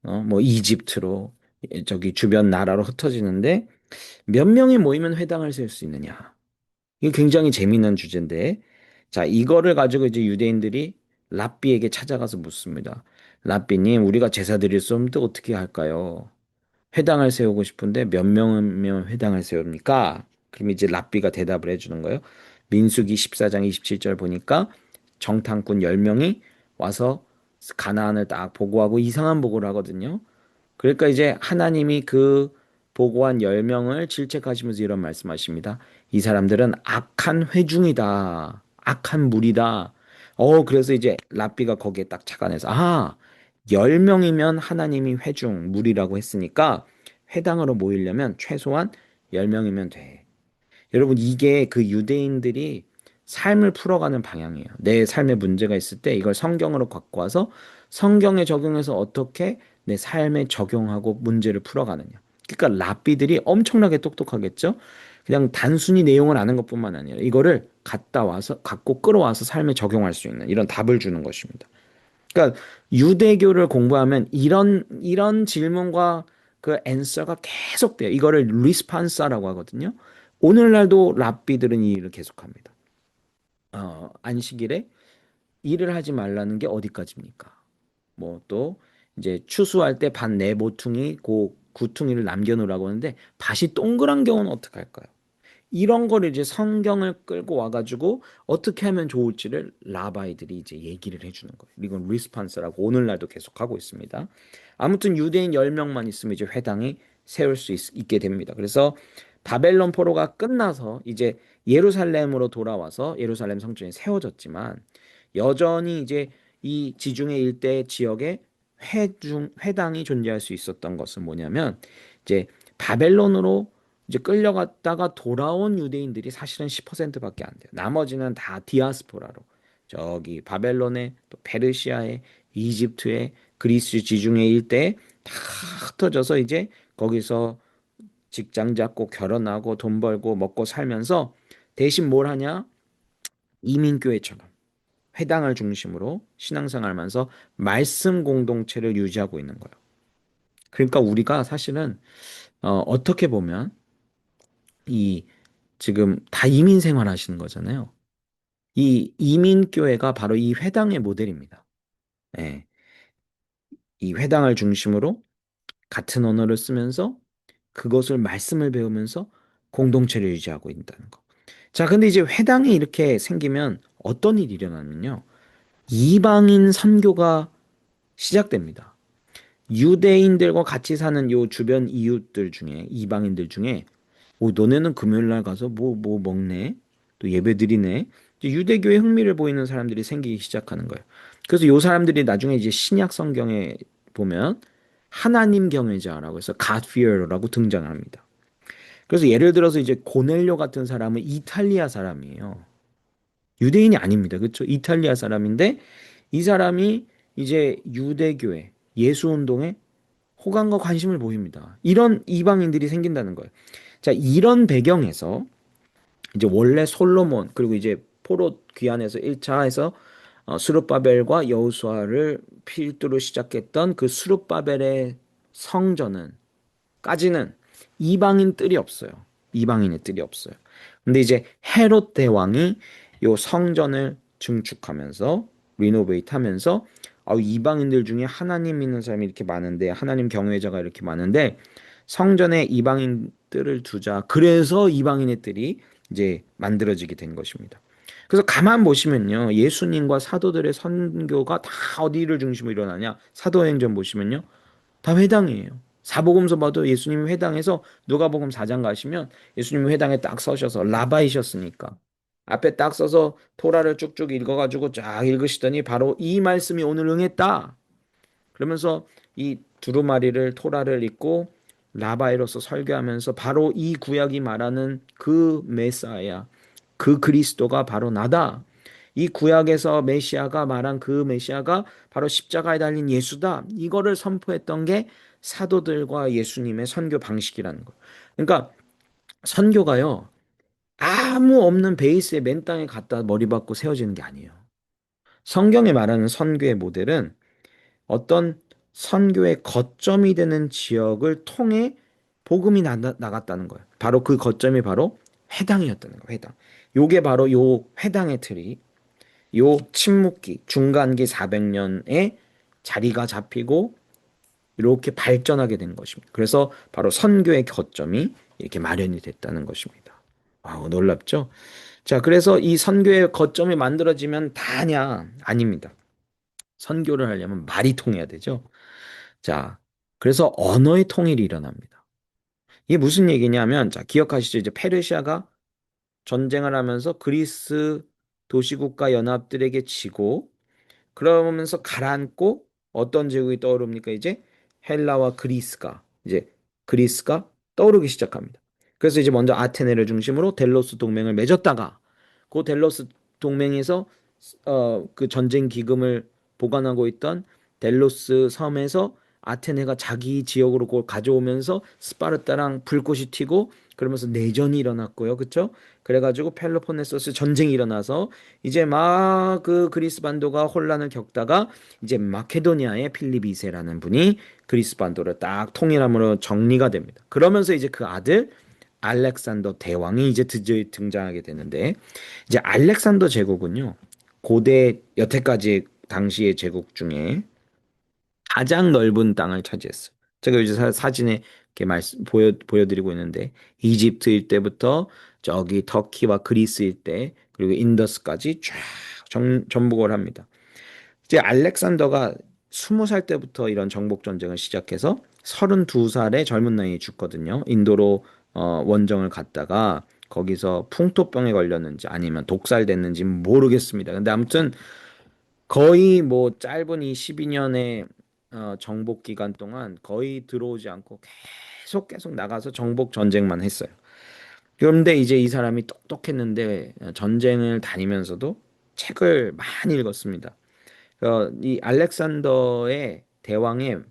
뭐 이집트로 저기 주변 나라로 흩어지는데 몇 명이 모이면 회당을 세울 수 있느냐? 이게 굉장히 재미난 주제인데 자, 이거를 가지고 이제 유대인들이 랍비에게 찾아가서 묻습니다. 랍비님, 우리가 제사 드릴 수 없는데 어떻게 할까요? 회당을 세우고 싶은데 몇 명이면 회당을 세웁니까? 그럼 이제 랍비가 대답을 해주는 거예요. 민수기 14장 27절 보니까 정탐꾼 10명이 와서 가나안을 딱 보고하고 이상한 보고를 하거든요. 그러니까 이제 하나님이 그 보고한 10명을 질책하시면서 이런 말씀하십니다. 이 사람들은 악한 회중이다. 악한 무리다. 그래서 이제 랍비가 거기에 딱 착안해서, 10명이면 하나님이 회중, 무리라고 했으니까 회당으로 모이려면 최소한 10명이면 돼. 여러분, 이게 그 유대인들이 삶을 풀어가는 방향이에요. 내 삶에 문제가 있을 때 이걸 성경으로 갖고 와서 성경에 적용해서 어떻게 내 삶에 적용하고 문제를 풀어가느냐. 그러니까 랍비들이 엄청나게 똑똑하겠죠? 그냥 단순히 내용을 아는 것뿐만 아니라 이거를 갖다 와서, 갖고 끌어와서 삶에 적용할 수 있는 이런 답을 주는 것입니다. 그러니까 유대교를 공부하면 이런 질문과 그 앤서가 계속돼요. 이거를 리스판사라고 하거든요. 오늘날도 랍비들은 이 일을 계속합니다. 안식일에 일을 하지 말라는 게 어디까지입니까? 뭐 또 이제 추수할 때 밭 네 모퉁이 그 구퉁이를 남겨놓으라고 하는데 밭이 동그란 경우는 어떻게 할까요? 이런 거를 이제 성경을 끌고 와가지고 어떻게 하면 좋을지를 라바이들이 이제 얘기를 해주는 거예요. 이건 리스판스라고 오늘날도 계속 하고 있습니다. 아무튼 유대인 10명만 있으면 이제 회당이 세울 수 있게 됩니다. 그래서 바벨론 포로가 끝나서 이제 예루살렘으로 돌아와서 예루살렘 성전이 세워졌지만 여전히 이제 이 지중해 일대 지역에 회당이 존재할 수 있었던 것은 뭐냐면 이제 바벨론으로 이제 끌려갔다가 돌아온 유대인들이 사실은 10%밖에 안 돼요. 나머지는 다 디아스포라로 저기 바벨론에 또 페르시아에 이집트에 그리스 지중해 일대에 다 흩어져서 이제 거기서 직장 잡고 결혼하고 돈 벌고 먹고 살면서 대신 뭘 하냐? 이민교회처럼 회당을 중심으로 신앙생활하면서 말씀 공동체를 유지하고 있는 거예요. 그러니까 우리가 사실은 어떻게 보면 이 지금 다 이민 생활하시는 거잖아요. 이 이민교회가 바로 이 회당의 모델입니다. 예, 이 회당을 중심으로 같은 언어를 쓰면서 그것을 말씀을 배우면서 공동체를 유지하고 있다는 거. 자, 근데 이제 회당이 이렇게 생기면 어떤 일이 일어나면요. 이방인 선교가 시작됩니다. 유대인들과 같이 사는 요 주변 이웃들 중에 이방인들 중에 너네는 금요일 날 가서 뭐 먹네? 또 예배 드리네? 이제 유대교에 흥미를 보이는 사람들이 생기기 시작하는 거예요. 그래서 요 사람들이 나중에 이제 신약 성경에 보면 하나님 경외자라고 해서 God fear라고 등장합니다. 그래서 예를 들어서 이제 고넬료 같은 사람은 이탈리아 사람이에요. 유대인이 아닙니다. 그렇죠? 이탈리아 사람인데 이 사람이 이제 유대교회 예수 운동에 호감과 관심을 보입니다. 이런 이방인들이 생긴다는 거예요. 자, 이런 배경에서 이제 원래 솔로몬 그리고 이제 포로 귀환에서 1차에서 스룹바벨과 여호수아를 필두로 시작했던 그 스룹바벨의 성전은 까지는 이방인 뜰이 없어요. 이방인의 뜰이 없어요. 근데 이제 헤롯 대왕이 요 성전을 증축하면서 리노베이트 하면서 이방인들 중에 하나님 믿는 사람이 이렇게 많은데 하나님 경외자가 이렇게 많은데 성전에 이방인 뜰을 두자. 그래서 이방인의 뜰이 이제 만들어지게 된 것입니다. 그래서 가만 보시면요. 예수님과 사도들의 선교가 다 어디를 중심으로 일어나냐? 사도행전 보시면요. 다 회당이에요. 사복음서 봐도 예수님이 회당에서 누가복음 4장 가시면 예수님이 회당에 딱 서셔서 라바이셨으니까. 앞에 딱 써서 토라를 쭉쭉 읽어가지고 쫙 읽으시더니 바로 이 말씀이 오늘 응했다. 그러면서 이 두루마리를 토라를 읽고 라바이로서 설교하면서 바로 이 구약이 말하는 그 메사야, 그 그리스도가 바로 나다. 이 구약에서 메시아가 말한 그 메시아가 바로 십자가에 달린 예수다. 이거를 선포했던 게 사도들과 예수님의 선교 방식이라는 거예요. 그러니까 선교가요, 아무 없는 베이스에 맨 땅에 갖다 머리 박고 세워지는 게 아니에요. 성경에 말하는 선교의 모델은 어떤 선교의 거점이 되는 지역을 통해 복음이 나갔다는 거예요. 바로 그 거점이 바로 회당이었다는 거예요. 회당. 요게 바로 요 회당의 틀이 요 침묵기 중간기 400년에 자리가 잡히고 이렇게 발전하게 된 것입니다. 그래서 바로 선교의 거점이 이렇게 마련이 됐다는 것입니다. 와우, 놀랍죠? 자, 그래서 이 선교의 거점이 만들어지면 다냐? 아닙니다. 선교를 하려면 말이 통해야 되죠. 자, 그래서 언어의 통일이 일어납니다. 이게 무슨 얘기냐면, 자, 기억하시죠? 이제 페르시아가 전쟁을 하면서 그리스 도시국가 연합들에게 지고, 그러면서 가라앉고 어떤 제국이 떠오릅니까? 이제 헬라와 그리스가 떠오르기 시작합니다. 그래서 이제 먼저 아테네를 중심으로 델로스 동맹을 맺었다가 그 델로스 동맹에서 그 전쟁 기금을 보관하고 있던 델로스 섬에서 아테네가 자기 지역으로 그걸 가져오면서 스파르타랑 불꽃이 튀고 그러면서 내전이 일어났고요. 그쵸? 그래가지고 펠로폰네소스 전쟁이 일어나서 이제 막 그 그리스 반도가 혼란을 겪다가 이제 마케도니아의 필립 2세라는 분이 그리스 반도를 딱 통일함으로 정리가 됩니다. 그러면서 이제 그 아들 알렉산더 대왕이 이제 드디어 등장하게 되는데 이제 알렉산더 제국은요. 고대 여태까지 당시의 제국 중에 가장 넓은 땅을 차지했어요. 제가 요즘 사진에 이렇게 보여드리고 있는데 이집트 일대부터 저기 터키와 그리스 일대 그리고 인더스까지 쫙 정복을 합니다. 이제 알렉산더가 20살 때부터 이런 정복 전쟁을 시작해서 32살의 젊은 나이에 죽거든요. 인도로 원정을 갔다가 거기서 풍토병에 걸렸는지 아니면 독살됐는지 모르겠습니다. 근데 아무튼 거의 뭐 짧은 이 12년의 정복 기간 동안 거의 들어오지 않고 계속 나가서 정복 전쟁만 했어요. 그런데 이제 이 사람이 똑똑했는데 전쟁을 다니면서도 책을 많이 읽었습니다. 이 알렉산더의 대왕의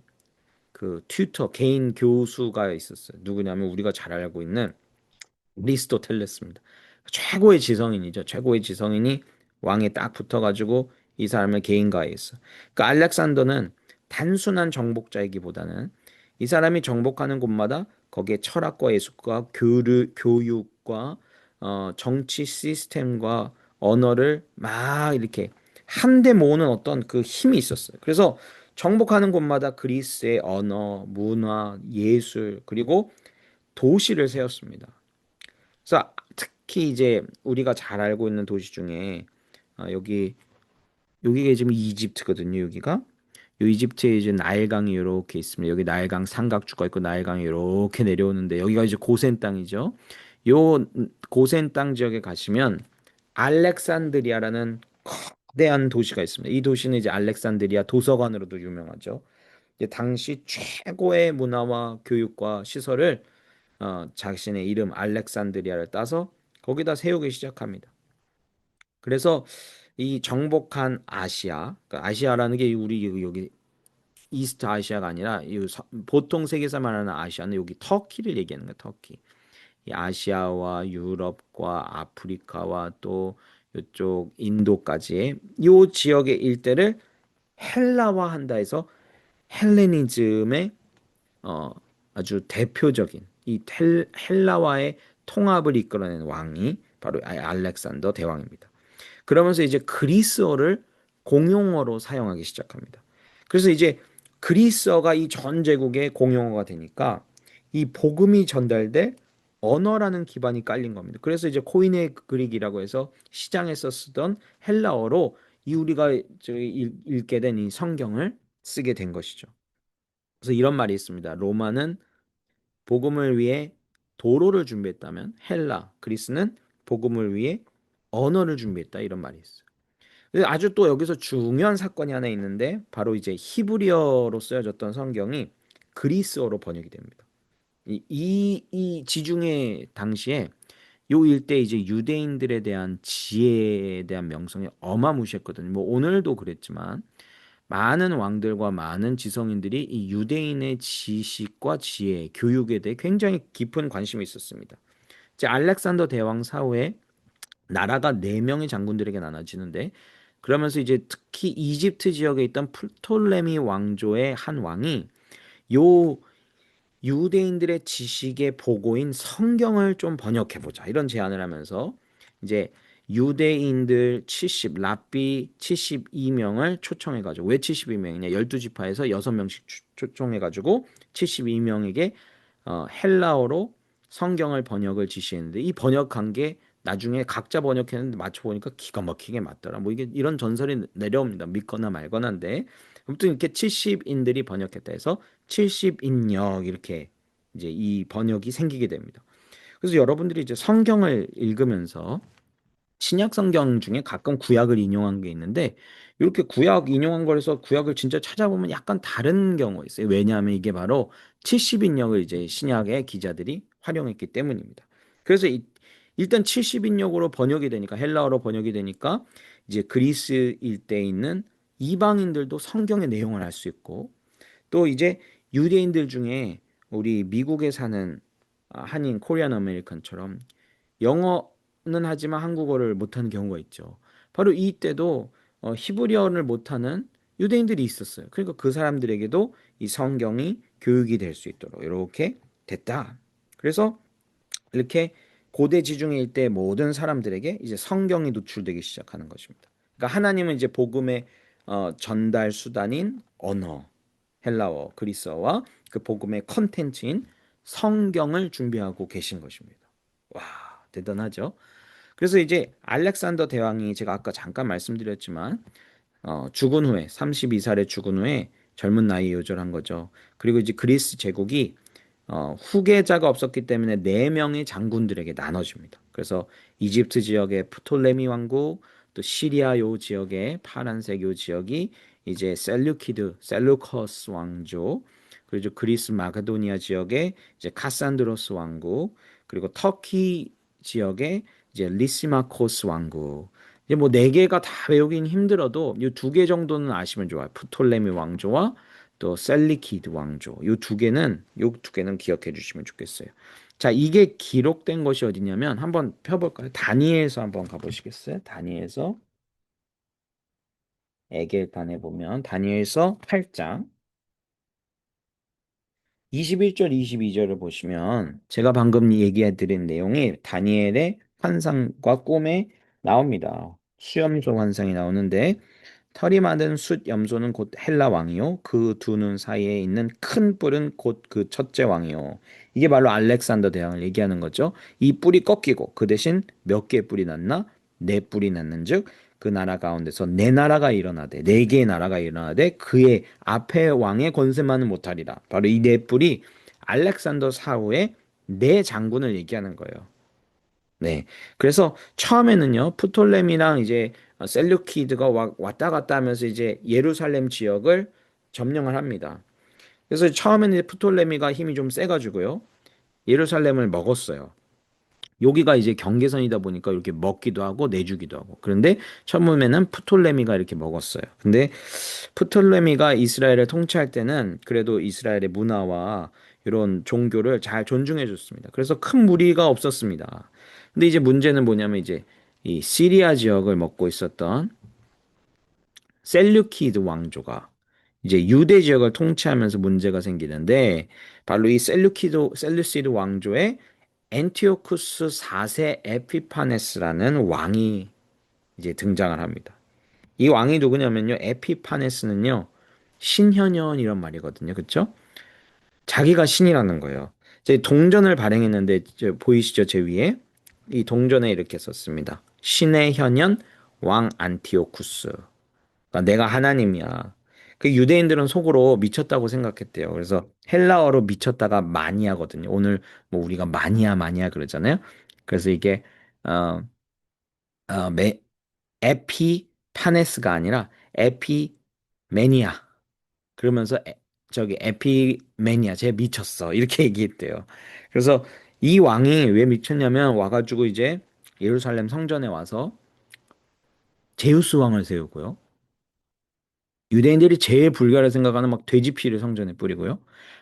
그 튜터 개인 교수가 있었어요. 누구냐면 우리가 잘 알고 있는 리스토텔레스입니다. 최고의 지성인이죠. 최고의 지성인이 왕에 딱 붙어가지고 이 사람을 개인가했어. 그러니까 알렉산더는 단순한 정복자이기보다는 이 사람이 정복하는 곳마다 거기에 철학과 예술과 교육과 정치 시스템과 언어를 막 이렇게 한데 모으는 어떤 그 힘이 있었어요. 그래서 정복하는 곳마다 그리스의 언어, 문화, 예술 그리고 도시를 세웠습니다. 그래서 특히 이제 우리가 잘 알고 있는 도시 중에 여기가 지금 이집트거든요. 여기가 요 이집트에 이제 나일강이 이렇게 있습니다. 여기 나일강 삼각주가 있고 나일강이 이렇게 내려오는데 여기가 이제 고센 땅이죠. 요 고센 땅 지역에 가시면 알렉산드리아라는 거대한 도시가 있습니다. 이 도시는 이제 알렉산드리아 도서관으로도 유명하죠. 이제 당시 최고의 문화와 교육과 시설을 자신의 이름 알렉산드리아를 따서 거기다 세우기 시작합니다. 그래서 이 정복한 아시아, 그러니까 아시아라는 게 우리 여기 이스트 아시아가 아니라 보통 세계에서 말하는 아시아는 여기 터키를 얘기하는 거예요. 터키. 이 아시아와 유럽과 아프리카와 또 이쪽 인도까지의 요 지역의 일대를 헬라화한다 해서 헬레니즘의 어, 아주 대표적인 이 헬라와의 통합을 이끌어낸 왕이 바로 알렉산더 대왕입니다. 그러면서 이제 그리스어를 공용어로 사용하기 시작합니다. 그래서 이제 그리스어가 이 전 제국의 공용어가 되니까 이 복음이 전달될 언어라는 기반이 깔린 겁니다. 그래서 이제 코인의 그릭이라고 해서 시장에서 쓰던 헬라어로 이 우리가 읽게 된 이 성경을 쓰게 된 것이죠. 그래서 이런 말이 있습니다. 로마는 복음을 위해 도로를 준비했다면 그리스는 복음을 위해 언어를 준비했다 이런 말이 있어요. 근데 아주 또 여기서 중요한 사건이 하나 있는데 바로 이제 히브리어로 쓰여졌던 성경이 그리스어로 번역이 됩니다. 이 지중해 당시에 요 일대 이제 유대인들에 대한 지혜에 대한 명성이 어마무시했거든요. 뭐 오늘도 그랬지만 많은 왕들과 많은 지성인들이 이 유대인의 지식과 지혜, 교육에 대해 굉장히 깊은 관심이 있었습니다. 이제 알렉산더 대왕 사후에 나라가 네 명의 장군들에게 나눠지는데 그러면서 이제 특히 이집트 지역에 있던 프톨레미 왕조의 한 왕이 요 유대인들의 지식의 보고인 성경을 좀 번역해 보자 이런 제안을 하면서 이제 유대인들 70 랍비 72명을 초청해 가지고 왜 72명이냐 12지파에서 6명씩 초청해 가지고 72명에게 헬라어로 성경을 번역을 지시했는데 이 번역한 게 나중에 각자 번역했는데 맞춰보니까 기가 막히게 맞더라. 뭐 이게 이런 전설이 내려옵니다. 믿거나 말거나인데 아무튼 이렇게 70인들이 번역했다 해서 70인역 이렇게 이제 이 번역이 생기게 됩니다. 그래서 여러분들이 이제 성경을 읽으면서 신약 성경 중에 가끔 구약을 인용한 게 있는데 이렇게 구약 인용한 거에서 구약을 진짜 찾아보면 약간 다른 경우가 있어요. 왜냐하면 이게 바로 70인역을 이제 신약의 기자들이 활용했기 때문입니다. 그래서 일단 70인역으로 번역이 되니까 헬라어로 번역이 되니까 이제 그리스 일대에 있는 이방인들도 성경의 내용을 알 수 있고 또 이제 유대인들 중에 우리 미국에 사는 한인 코리안 아메리칸처럼 영어는 하지만 한국어를 못하는 경우가 있죠. 바로 이때도 히브리어를 못하는 유대인들이 있었어요. 그러니까 그 사람들에게도 이 성경이 교육이 될 수 있도록 이렇게 됐다. 그래서 이렇게 고대 지중해 일대 모든 사람들에게 이제 성경이 노출되기 시작하는 것입니다. 그러니까 하나님은 이제 복음의 전달 수단인 언어, 헬라어, 그리스어와 그 복음의 컨텐츠인 성경을 준비하고 계신 것입니다. 와, 대단하죠? 그래서 이제 알렉산더 대왕이 제가 아까 잠깐 말씀드렸지만 죽은 후에 32살에 죽은 후에 젊은 나이에 요절한 거죠. 그리고 이제 그리스 제국이 후계자가 없었기 때문에 네 명의 장군들에게 나눠집니다. 그래서 이집트 지역의 프톨레미 왕국, 또 시리아 요 지역의 파란색 요 지역이 이제 셀루커스 왕조, 그리고 그리스 마게도니아 지역의 이제 카산드로스 왕국, 그리고 터키 지역의 이제 리시마코스 왕국. 이제 뭐 네 개가 다 외우긴 힘들어도 이 두 개 정도는 아시면 좋아요. 프톨레미 왕조와 또 셀리키드 왕조. 요 두 개는 기억해 주시면 좋겠어요. 자, 이게 기록된 것이 어디냐면 한번 펴볼까요? 다니엘서 한번 가보시겠어요? 다니엘서 에겔단에 보면 다니엘서 8장 21절 22절을 보시면 제가 방금 얘기해 드린 내용이 다니엘의 환상과 꿈에 나옵니다. 수염소 환상이 나오는데 털이 많은 숫 염소는 곧 헬라 왕이요. 그 두 눈 사이에 있는 큰 뿔은 곧 그 첫째 왕이요. 이게 바로 알렉산더 대왕을 얘기하는 거죠. 이 뿔이 꺾이고 그 대신 몇 개의 뿔이 났나? 네 뿔이 났는즉 그 나라 가운데서 네 나라가 일어나되 네 개의 나라가 일어나되 그의 앞에 왕의 권세만은 못하리라. 바로 이 네 뿔이 알렉산더 사후의 네 장군을 얘기하는 거예요. 네. 그래서 처음에는요, 프톨레미랑 이제 셀류키드가 왔다 갔다 하면서 이제 예루살렘 지역을 점령을 합니다. 그래서 처음에는 이제 프톨레미가 힘이 좀 세가지고요, 예루살렘을 먹었어요. 여기가 이제 경계선이다 보니까 이렇게 먹기도 하고 내주기도 하고. 그런데 처음에는 프톨레미가 이렇게 먹었어요. 근데 프톨레미가 이스라엘을 통치할 때는 그래도 이스라엘의 문화와 이런 종교를 잘 존중해 줬습니다. 그래서 큰 무리가 없었습니다. 근데 이제 문제는 뭐냐면 이제 이 시리아 지역을 먹고 있었던 셀류키드 왕조가 이제 유대 지역을 통치하면서 문제가 생기는데 바로 이 셀루시드 왕조의 엔티오쿠스 4세 에피파네스라는 왕이 이제 등장을 합니다. 이 왕이 누구냐면요. 에피파네스는요. 신현현 이런 말이거든요. 그쵸? 자기가 신이라는 거예요. 제 동전을 발행했는데 보이시죠? 제 위에 이 동전에 이렇게 썼습니다. 신의 현현 왕 안티오쿠스. 그러니까 내가 하나님이야. 그 유대인들은 속으로 미쳤다고 생각했대요. 그래서 헬라어로 미쳤다가 마니아거든요. 오늘 뭐 우리가 마니아 마니아 그러잖아요. 그래서 이게 어 어, 에피파네스가 아니라 에피매니아. 그러면서 저기 에피매니아 쟤 미쳤어 이렇게 얘기했대요. 그래서 이 왕이 왜 미쳤냐면 와가지고 이제 예루살렘 성전에 와서 제우스 왕을 세우고요. 유대인들이 제일 불가를 생각하는 막 돼지 피를 성전에 뿌리고요.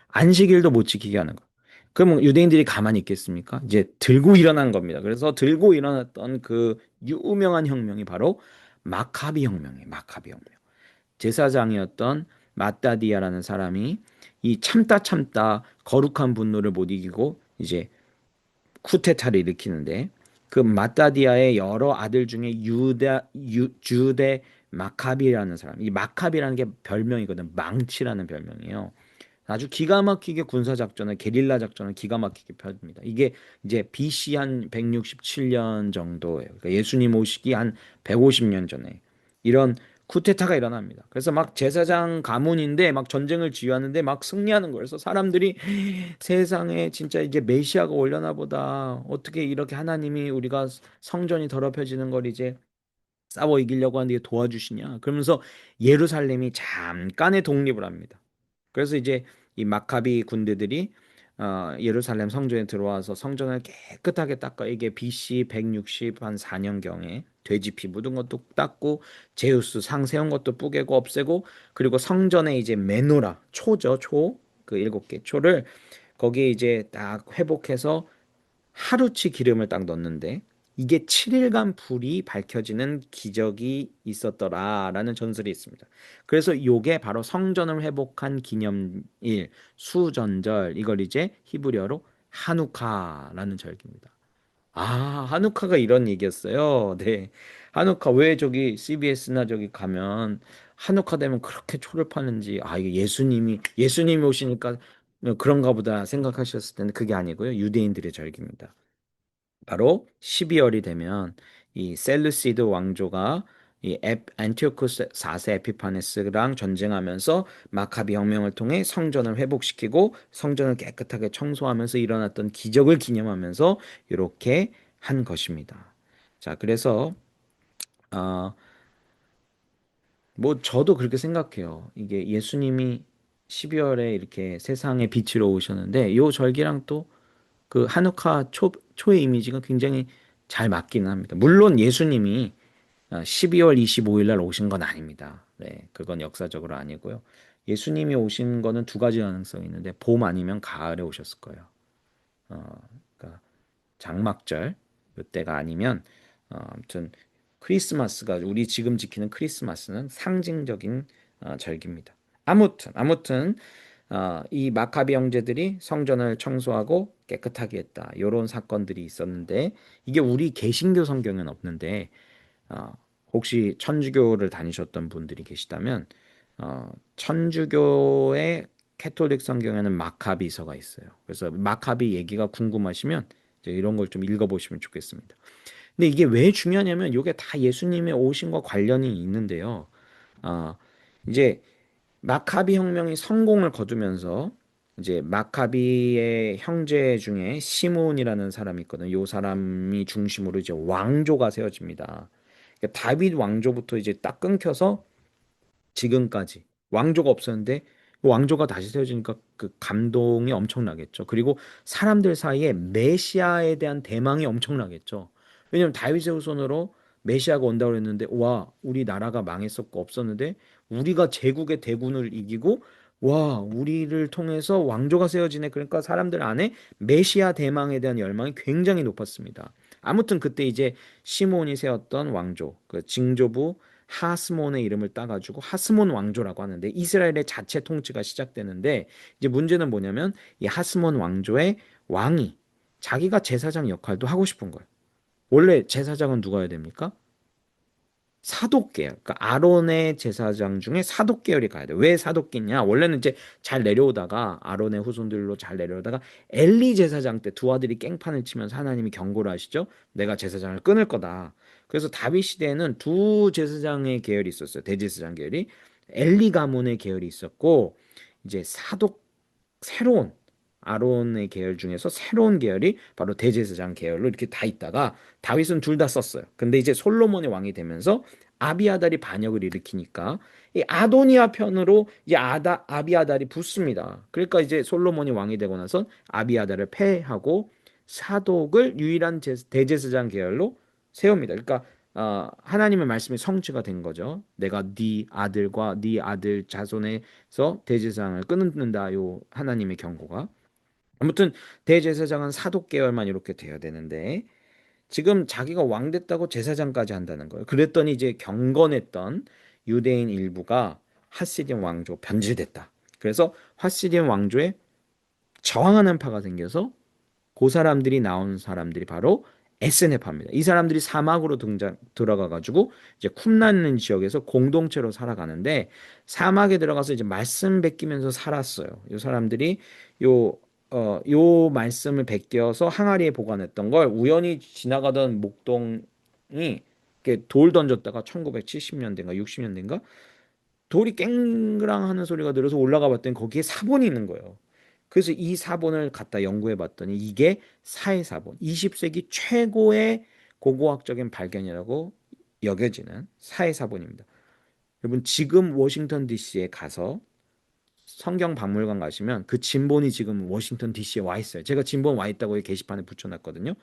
안식일도 못 지키게 하는 거. 그럼 유대인들이 가만히 있겠습니까? 이제 들고 일어난 겁니다. 그래서 들고 일어났던 그 유명한 혁명이 바로 마카비 혁명이에요. 마카비 혁명. 제사장이었던 마따디아라는 사람이 이 참다 참다 거룩한 분노를 못 이기고 이제 쿠데타를 일으키는데 그 마따디아의 여러 아들 중에 주데 마카비라는 사람. 이 마카비라는 게 별명이거든. 망치라는 별명이에요. 아주 기가 막히게 군사 작전을 게릴라 작전을 기가 막히게 펴집니다. 이게 이제 BC 한 167년 정도예요. 그러니까 예수님 오시기 한 150년 전에 이런 쿠데타가 일어납니다. 그래서 막 제사장 가문인데 막 전쟁을 지휘하는데 막 승리하는 거예요. 그래서 사람들이 세상에 진짜 이제 메시아가 올려나 보다. 어떻게 이렇게 하나님이 우리가 성전이 더럽혀지는 걸 이제 싸워 이기려고 하는데 도와주시냐. 그러면서 예루살렘이 잠깐의 독립을 합니다. 그래서 이제 이 마카비 군대들이 예루살렘 성전에 들어와서 성전을 깨끗하게 닦아 이게 BC 160 한 4년경에 돼지피 묻은 것도 닦고 제우스 상 세운 것도 뿌개고 없애고 그리고 성전에 이제 메노라 초죠 초 그 7개 초를 거기에 이제 딱 회복해서 하루치 기름을 딱 넣는데 이게 7일간 불이 밝혀지는 기적이 있었더라라는 전설이 있습니다. 그래서 요게 바로 성전을 회복한 기념일 수전절 이걸 이제 히브리어로 하누카라는 절기입니다. 아, 하누카가 이런 얘기였어요. 네. 하누카 왜 저기 CBS나 저기 가면 하누카 되면 그렇게 초를 파는지 아 이게 예수님이 오시니까 그런가 보다 생각하셨을 텐데 그게 아니고요. 유대인들의 절기입니다. 바로 12월이 되면 이 셀루시드 왕조가 이 안티오쿠스 4세 에피파네스랑 전쟁하면서 마카비 혁명을 통해 성전을 회복시키고 성전을 깨끗하게 청소하면서 일어났던 기적을 기념하면서 이렇게 한 것입니다. 자, 그래서 어, 뭐 저도 그렇게 생각해요. 이게 예수님이 12월에 이렇게 세상에 빛으로 오셨는데 요 절기랑 또 그 한우카 초의 이미지가 굉장히 잘 맞기는 합니다. 물론 예수님이 12월 25일 날 오신 건 아닙니다. 네, 그건 역사적으로 아니고요. 예수님이 오신 거는 두 가지 가능성이 있는데 봄 아니면 가을에 오셨을 거예요. 그러니까 장막절 이때가 아니면 아무튼 크리스마스가 우리 지금 지키는 크리스마스는 상징적인 절기입니다. 아무튼 이 마카비 형제들이 성전을 청소하고 깨끗하게 했다. 이런 사건들이 있었는데 이게 우리 개신교 성경에는 없는데 어, 혹시 천주교를 다니셨던 분들이 계시다면 천주교의 캐톨릭 성경에는 마카비서가 있어요. 그래서 마카비 얘기가 궁금하시면 이제 이런 걸 좀 읽어보시면 좋겠습니다. 근데 이게 왜 중요하냐면 이게 다 예수님의 오신과 관련이 있는데요. 어, 이제 마카비 혁명이 성공을 거두면서 이제 마카비의 형제 중에 시몬이라는 사람이 있거든요. 요 사람이 중심으로 이제 왕조가 세워집니다. 그러니까 다윗 왕조부터 이제 딱 끊겨서 지금까지 왕조가 없었는데 그 왕조가 다시 세워지니까 그 감동이 엄청나겠죠. 그리고 사람들 사이에 메시아에 대한 대망이 엄청나겠죠. 왜냐면 다윗의 후손으로 메시아가 온다고 그랬는데 와 우리 나라가 망했었고 없었는데 우리가 제국의 대군을 이기고 와 우리를 통해서 왕조가 세워지네. 그러니까 사람들 안에 메시아 대망에 대한 열망이 굉장히 높았습니다. 아무튼 그때 이제 시몬이 세웠던 왕조 그 징조부 하스몬의 이름을 따가지고 하스몬 왕조라고 하는데 이스라엘의 자체 통치가 시작되는데 이제 문제는 뭐냐면 이 하스몬 왕조의 왕이 자기가 제사장 역할도 하고 싶은 거예요. 원래 제사장은 누가 해야 됩니까? 사독계열. 그러니까 아론의 제사장 중에 사독계열이 가야 돼. 왜 사독계냐? 원래는 이제 잘 내려오다가 아론의 후손들로 잘 내려오다가 엘리 제사장 때 두 아들이 깽판을 치면서 하나님이 경고를 하시죠. 내가 제사장을 끊을 거다. 그래서 다윗 시대에는 두 제사장의 계열이 있었어요. 대제사장 계열이 엘리 가문의 계열이 있었고 이제 사독 새로운 아론의 계열 중에서 새로운 계열이 바로 대제사장 계열로 이렇게 다 있다가 다윗은 둘 다 썼어요. 근데 이제 솔로몬의 왕이 되면서 아비아달이 반역을 일으키니까 이 아도니아 편으로 이제 아비아달이 붙습니다. 그러니까 이제 솔로몬이 왕이 되고 나서 아비아달을 폐하고 사독을 유일한 대제사장 계열로 세웁니다. 그러니까 하나님의 말씀이 성취가 된 거죠. 내가 네 아들과 네 아들 자손에서 대제사장을 끊는다. 요 하나님의 경고가. 아무튼 대제사장은 사독 계열만 이렇게 돼야 되는데 지금 자기가 왕 됐다고 제사장까지 한다는 거예요. 그랬더니 이제 경건했던 유대인 일부가 하시딘 왕조 변질됐다. 그래서 하시딘 왕조에 저항하는 파가 생겨서 그 사람들이 나온 사람들이 바로 SNF입니다. 이 사람들이 사막으로 들어가 가지고 이제 쿰나는 지역에서 공동체로 살아가는데 사막에 들어가서 이제 말씀 베끼면서 살았어요. 이 사람들이 요 요 말씀을 베껴서 항아리에 보관했던 걸 우연히 지나가던 목동이 이렇게 돌 던졌다가 1970년대인가 60년대인가 돌이 깽그랑 하는 소리가 들어서 올라가 봤더니 거기에 사본이 있는 거예요. 그래서 이 사본을 갖다 연구해 봤더니 이게 사해사본, 20세기 최고의 고고학적인 발견이라고 여겨지는 사해사본입니다. 여러분 지금 워싱턴 DC에 가서 성경 박물관 가시면 그 진본이 지금 워싱턴 DC에 와 있어요. 제가 진본 와 있다고 게시판에 붙여놨거든요.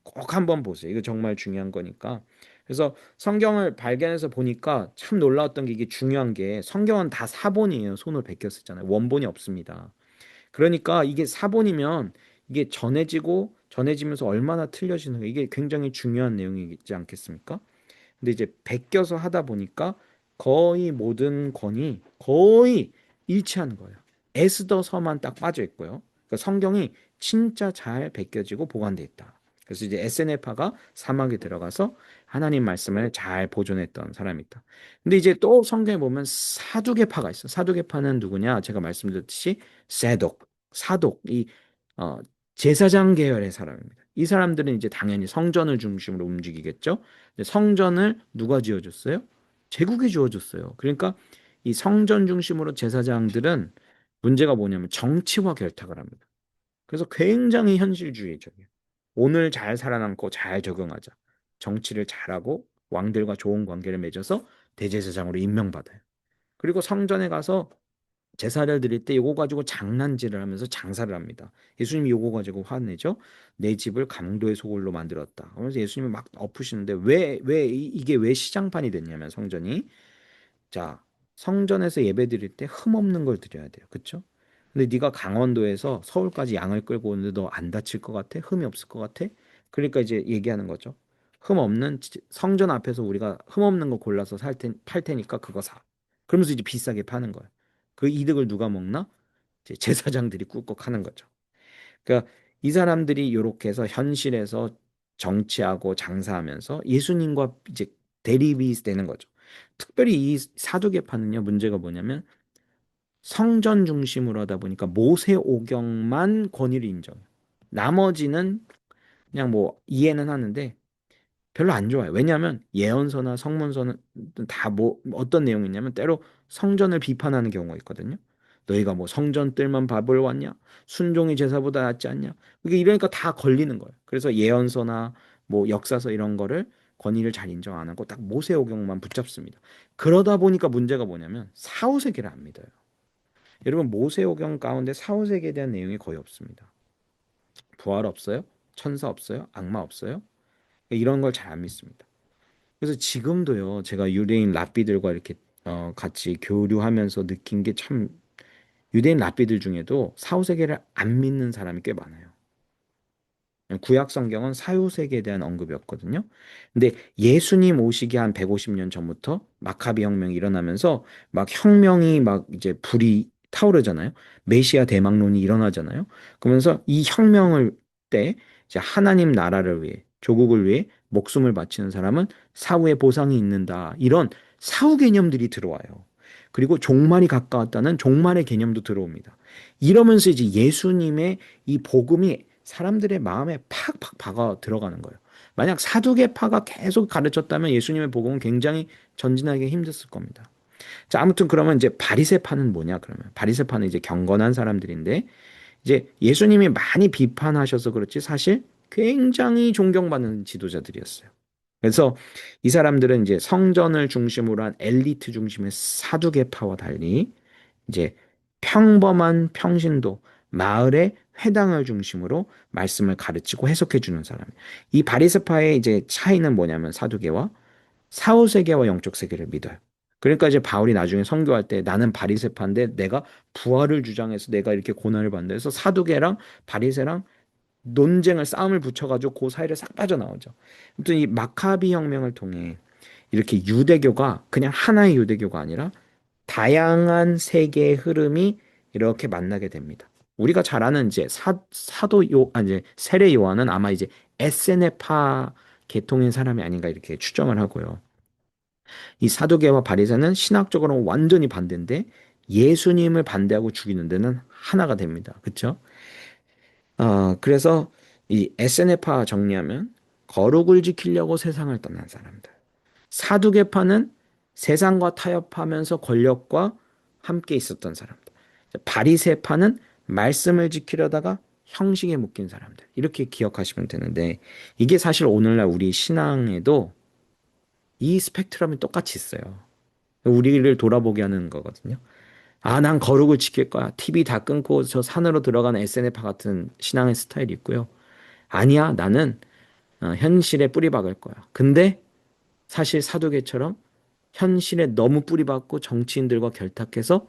꼭 한번 보세요. 이거 정말 중요한 거니까. 그래서 성경을 발견해서 보니까 참 놀라웠던 게 이게 중요한 게 성경은 다 사본이에요. 손으로 베껴 쓰잖아요. 원본이 없습니다. 그러니까 이게 사본이면 이게 전해지면서 얼마나 틀려지는가 이게 굉장히 중요한 내용이지 않겠습니까? 근데 이제 베껴서 하다 보니까 거의 모든 권이 거의 일치하는 거예요. 에스더서만 딱 빠져 있고요. 그러니까 성경이 진짜 잘 베껴지고 보관돼 있다. 그래서 이제 SNF가 사막에 들어가서 하나님 말씀을 잘 보존했던 사람이다. 근데 이제 또 성경에 보면 사두개파가 있어. 사두개파는 누구냐? 제가 말씀드렸듯이 사독, 이 어, 제사장 계열의 사람입니다. 이 사람들은 이제 당연히 성전을 중심으로 움직이겠죠. 근데 성전을 누가 지어줬어요? 제국이 지어줬어요. 그러니까 이 성전 중심으로 제사장들은 문제가 뭐냐면 정치와 결탁을 합니다. 그래서 굉장히 현실주의적이에요. 오늘 잘 살아남고 잘 적응하자. 정치를 잘하고 왕들과 좋은 관계를 맺어서 대제사장으로 임명받아요. 그리고 성전에 가서 제사를 드릴 때 요거 가지고 장난질을 하면서 장사를 합니다. 예수님이 요거 가지고 화내죠. 내 집을 강도의 소굴로 만들었다. 그래서 예수님이 막 엎으시는데 왜 이게 왜 시장판이 됐냐면 성전이 자 성전에서 예배 드릴 때 흠 없는 걸 드려야 돼요. 그렇죠? 근데 네가 강원도에서 서울까지 양을 끌고 오는데 너 안 다칠 것 같아? 흠이 없을 것 같아? 그러니까 이제 얘기하는 거죠. 흠 없는 성전 앞에서 우리가 흠 없는 거 골라서 팔 테니까 그거 사. 그러면서 이제 비싸게 파는 거예요. 그 이득을 누가 먹나? 이제 제사장들이 꿀꺽 하는 거죠. 그러니까 이 사람들이 이렇게 해서 현실에서 정치하고 장사하면서 예수님과 이제 대립이 되는 거죠. 특별히 이 사두개파는요, 문제가 뭐냐면 성전 중심으로 하다 보니까 모세오경만 권위를 인정해요. 나머지는 그냥 뭐 이해는 하는데 별로 안 좋아요. 왜냐하면 예언서나 성문서는 다 뭐 어떤 내용이냐면 때로 성전을 비판하는 경우가 있거든요. 너희가 뭐 성전 뜰만 밥을 왔냐? 순종이 제사보다 낫지 않냐? 이게 이러니까 다 걸리는 거예요. 그래서 예언서나 뭐 역사서 이런 거를 권위를 잘 인정 안 하고 딱 모세오경만 붙잡습니다. 그러다 보니까 문제가 뭐냐면 사후세계를 안 믿어요. 여러분 모세오경 가운데 사후세계에 대한 내용이 거의 없습니다. 부활 없어요? 천사 없어요? 악마 없어요? 이런 걸 잘 안 믿습니다. 그래서 지금도요, 제가 유대인 랍비들과 이렇게 같이 교류하면서 느낀 게 참 유대인 랍비들 중에도 사후세계를 안 믿는 사람이 꽤 많아요. 구약 성경은 사후세계에 대한 언급이었거든요. 근데 예수님 오시기 한 150년 전부터 마카비 혁명이 일어나면서 막 혁명이 막 이제 불이 타오르잖아요. 메시아 대망론이 일어나잖아요. 그러면서 이 혁명을 때 이제 하나님 나라를 위해 조국을 위해 목숨을 바치는 사람은 사후에 보상이 있는다. 이런 사후 개념들이 들어와요. 그리고 종말이 가까웠다는 종말의 개념도 들어옵니다. 이러면서 이제 예수님의 이 복음이 사람들의 마음에 팍팍 박아 들어가는 거예요. 만약 사두개파가 계속 가르쳤다면 예수님의 복음은 굉장히 전진하기 힘들었을 겁니다. 자, 아무튼 그러면 이제 바리새파는 뭐냐 그러면 바리새파는 이제 경건한 사람들인데 이제 예수님이 많이 비판하셔서 그렇지 사실 굉장히 존경받는 지도자들이었어요. 그래서 이 사람들은 이제 성전을 중심으로 한 엘리트 중심의 사두개파와 달리 이제 평범한 평신도, 마을의 회당을 중심으로 말씀을 가르치고 해석해 주는 사람. 이 바리새파의 이제 차이는 뭐냐면 사두개와 사후세계와 영적 세계를 믿어요. 그러니까 이제 바울이 나중에 선교할 때 나는 바리새파인데 내가 부활을 주장해서 내가 이렇게 고난을 받는다 해서 사두개랑 바리새랑 논쟁을 싸움을 붙여가지고 그 사이를 싹 빠져나오죠. 아무튼 이 마카비 혁명을 통해 이렇게 유대교가 그냥 하나의 유대교가 아니라 다양한 세계의 흐름이 이렇게 만나게 됩니다. 우리가 잘 아는 이제 사도 아니 이제 세례 요한은 아마 이제 에세네파 계통인 사람이 아닌가 이렇게 추정을 하고요. 이 사두개와 바리새는 신학적으로 완전히 반대인데 예수님을 반대하고 죽이는 데는 하나가 됩니다. 그렇죠? 그래서 이 에세네파 정리하면 거룩을 지키려고 세상을 떠난 사람들. 사두개파는 세상과 타협하면서 권력과 함께 있었던 사람들. 바리새파는 말씀을 지키려다가 형식에 묶인 사람들. 이렇게 기억하시면 되는데 이게 사실 오늘날 우리 신앙에도 이 스펙트럼이 똑같이 있어요. 우리를 돌아보게 하는 거거든요. 아, 난 거룩을 지킬 거야. TV 다 끊고 저 산으로 들어가는 SNF파 같은 신앙의 스타일이 있고요. 아니야, 나는 현실에 뿌리 박을 거야. 근데 사실 사도계처럼 현실에 너무 뿌리 박고 정치인들과 결탁해서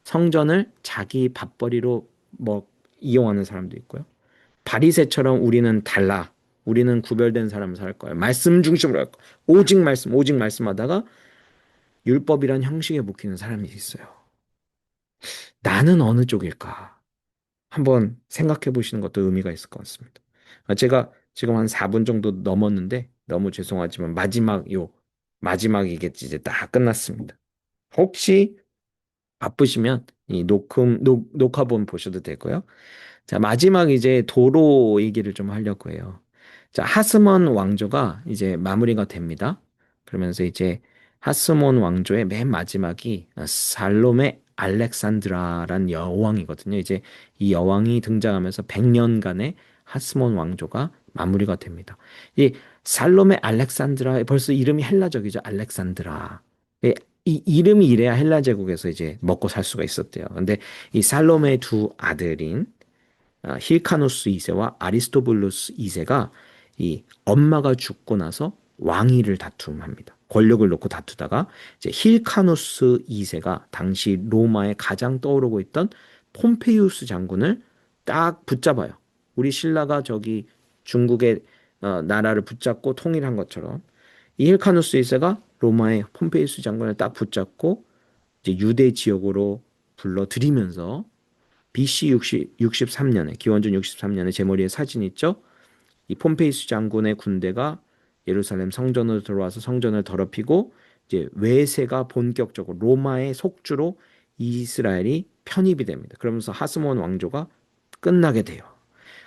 성전을 자기 밥벌이로 뭐 이용하는 사람도 있고요. 바리새처럼 우리는 달라. 우리는 구별된 삶을 살 거야. 말씀 중심으로 할 거야. 오직 말씀 하다가 율법이란 형식에 묶이는 사람이 있어요. 나는 어느 쪽일까? 한번 생각해 보시는 것도 의미가 있을 것 같습니다. 제가 지금 한 4분 정도 넘었는데 너무 죄송하지만 마지막이겠지 이제 딱 끝났습니다. 혹시 바쁘시면 이 녹화본 보셔도 되고요. 자, 마지막 이제 도로 얘기를 좀 하려고 해요. 자, 하스몬 왕조가 이제 마무리가 됩니다. 그러면서 이제 하스몬 왕조의 맨 마지막이 살롬의 알렉산드라란 여왕이거든요. 이제 이 여왕이 등장하면서 100년간의 하스몬 왕조가 마무리가 됩니다. 이 살롬의 알렉산드라 벌써 이름이 헬라적이죠. 알렉산드라. 예, 이 이름이 이래야 헬라 제국에서 이제 먹고 살 수가 있었대요. 근데 이 살롬의 두 아들인 힐카노스 2세와 아리스토블루스 2세가 이 엄마가 죽고 나서 왕위를 다툼합니다. 권력을 놓고 다투다가 이제 힐카노스 2세가 당시 로마에 가장 떠오르고 있던 폼페이우스 장군을 딱 붙잡아요. 우리 신라가 저기 중국의 나라를 붙잡고 통일한 것처럼 이 힐카누스 1세가 로마의 폼페이우스 장군을 딱 붙잡고 이제 유대 지역으로 불러들이면서 BC 63년에 기원전 63년에 제 머리에 사진 있죠? 이 폼페이스 장군의 군대가 예루살렘 성전으로 들어와서 성전을 더럽히고 이제 외세가 본격적으로 로마의 속주로 이스라엘이 편입이 됩니다. 그러면서 하스몬 왕조가 끝나게 돼요.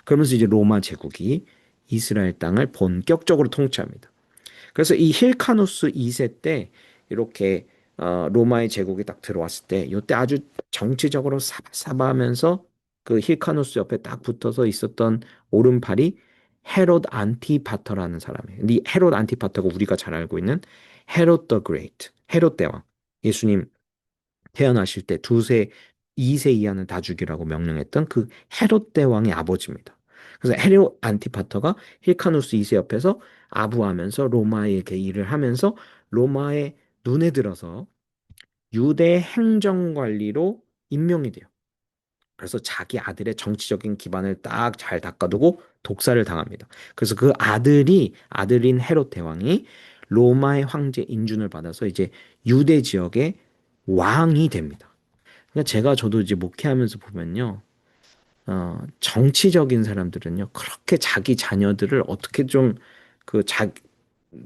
그러면서 이제 로마 제국이 이스라엘 땅을 본격적으로 통치합니다. 그래서 이 힐카누스 2세 때 이렇게 로마의 제국이 딱 들어왔을 때 이때 아주 정치적으로 사바사바하면서 그 힐카누스 옆에 딱 붙어서 있었던 오른팔이 헤롯 안티파터라는 사람이에요. 근데 이 헤롯 안티파터가 우리가 잘 알고 있는 헤롯 더 그레이트, 헤롯 대왕. 예수님 태어나실 때 두세 2세 이하는 다 죽이라고 명령했던 그 헤롯 대왕의 아버지입니다. 그래서 헤롯 안티파터가 힐카누스 2세 옆에서 아부하면서 로마에게 일을 하면서 로마의 눈에 들어서 유대 행정관리로 임명이 돼요. 그래서 자기 아들의 정치적인 기반을 딱 잘 닦아두고 독사를 당합니다. 그래서 그 아들인 헤롯 대왕이 로마의 황제 인준을 받아서 이제 유대 지역의 왕이 됩니다. 그러니까 저도 이제 목회하면서 보면요, 정치적인 사람들은요, 그렇게 자기 자녀들을 어떻게 좀 그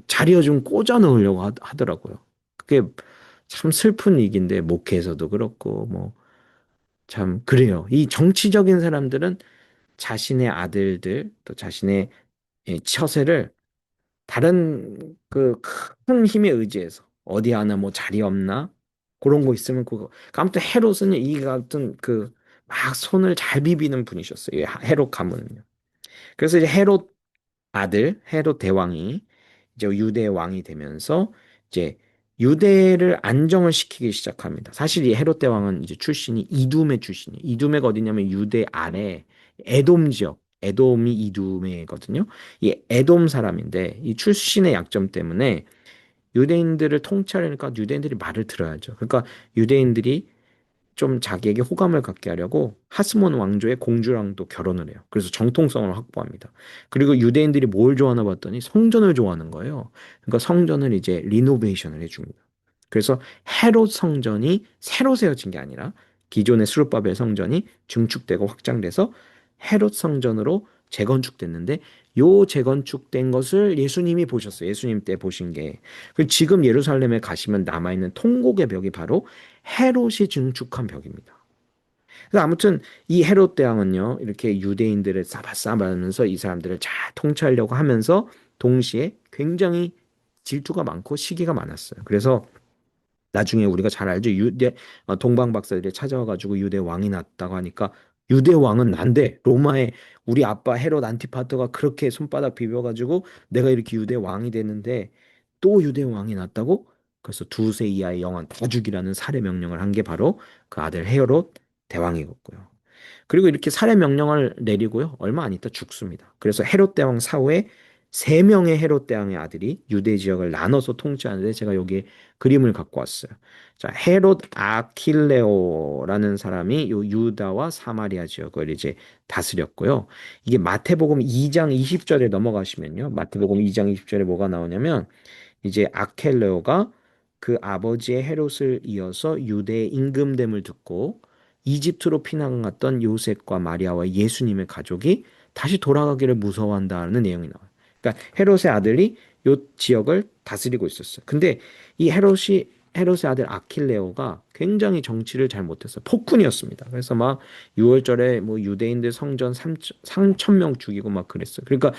자리에 좀 꽂아 넣으려고 하더라고요. 그게 참 슬픈 얘기인데, 목회에서도 그렇고, 뭐, 참, 그래요. 이 정치적인 사람들은 자신의 아들들, 또 자신의 이 처세를 다른 그 큰 힘에 의지해서 어디 하나 뭐 자리 없나? 그런 거 있으면 그거. 아무튼 헤롯은 이 같은 그 막 손을 잘 비비는 분이셨어요. 이 헤롯 가문은요. 그래서 이제 헤롯 아들 헤롯 대왕이 이제 유대 왕이 되면서 이제 유대를 안정을 시키기 시작합니다. 사실 이 헤롯 대왕은 이제 출신이 이두메 출신이에요. 이두메가 어디냐면 유대 아래 에돔 지역, 에돔이 이두메거든요. 이 에돔 사람인데 이 출신의 약점 때문에 유대인들을 통치하려니까 유대인들이 말을 들어야죠. 그러니까 유대인들이 좀 자기에게 호감을 갖게 하려고 하스몬 왕조의 공주랑도 결혼을 해요. 그래서 정통성을 확보합니다. 그리고 유대인들이 뭘 좋아하나 봤더니 성전을 좋아하는 거예요. 그러니까 성전을 이제 리노베이션을 해줍니다. 그래서 헤롯 성전이 새로 세워진 게 아니라 기존의 스룹바벨 성전이 증축되고 확장돼서 헤롯 성전으로 재건축됐는데 요 재건축된 것을 예수님이 보셨어요. 예수님 때 보신 게. 그리고 지금 예루살렘에 가시면 남아있는 통곡의 벽이 바로 헤롯이 증축한 벽입니다. 그래서 아무튼 이 헤롯 대왕은요, 이렇게 유대인들을 싸바싸바하면서 이 사람들을 잘 통치하려고 하면서 동시에 굉장히 질투가 많고 시기가 많았어요. 그래서 나중에 우리가 잘 알죠. 동방 박사들이 찾아와가지고 유대 왕이 났다고 하니까 유대 왕은 난데 로마의 우리 아빠 헤롯 안티파터가 그렇게 손바닥 비벼가지고 내가 이렇게 유대 왕이 됐는데 또 유대 왕이 났다고? 그래서 2세 이하의 영혼 다 죽이라는 살해 명령을 한 게 바로 그 아들 헤롯 대왕이었고요. 그리고 이렇게 살해 명령을 내리고요. 얼마 안 있다 죽습니다. 그래서 헤롯 대왕 사후에 세 명의 헤롯 대왕의 아들이 유대 지역을 나눠서 통치하는데 제가 여기에 그림을 갖고 왔어요. 자, 헤롯 아킬레오라는 사람이 요 유다와 사마리아 지역을 이제 다스렸고요. 이게 마태복음 2장 20절에 넘어가시면요. 마태복음 2장 20절에 뭐가 나오냐면 이제 아켈레오가 그 아버지의 헤롯을 이어서 유대의 임금됨을 듣고 이집트로 피난 갔던 요셉과 마리아와 예수님의 가족이 다시 돌아가기를 무서워한다는 내용이 나와요. 그러니까 헤롯의 아들이 요 지역을 다스리고 있었어요. 근데 이 헤롯의 아들 아킬레오가 굉장히 정치를 잘 못했어요. 폭군이었습니다. 그래서 막 6월절에 뭐 유대인들 성전 3천 명 죽이고 막 그랬어요. 그러니까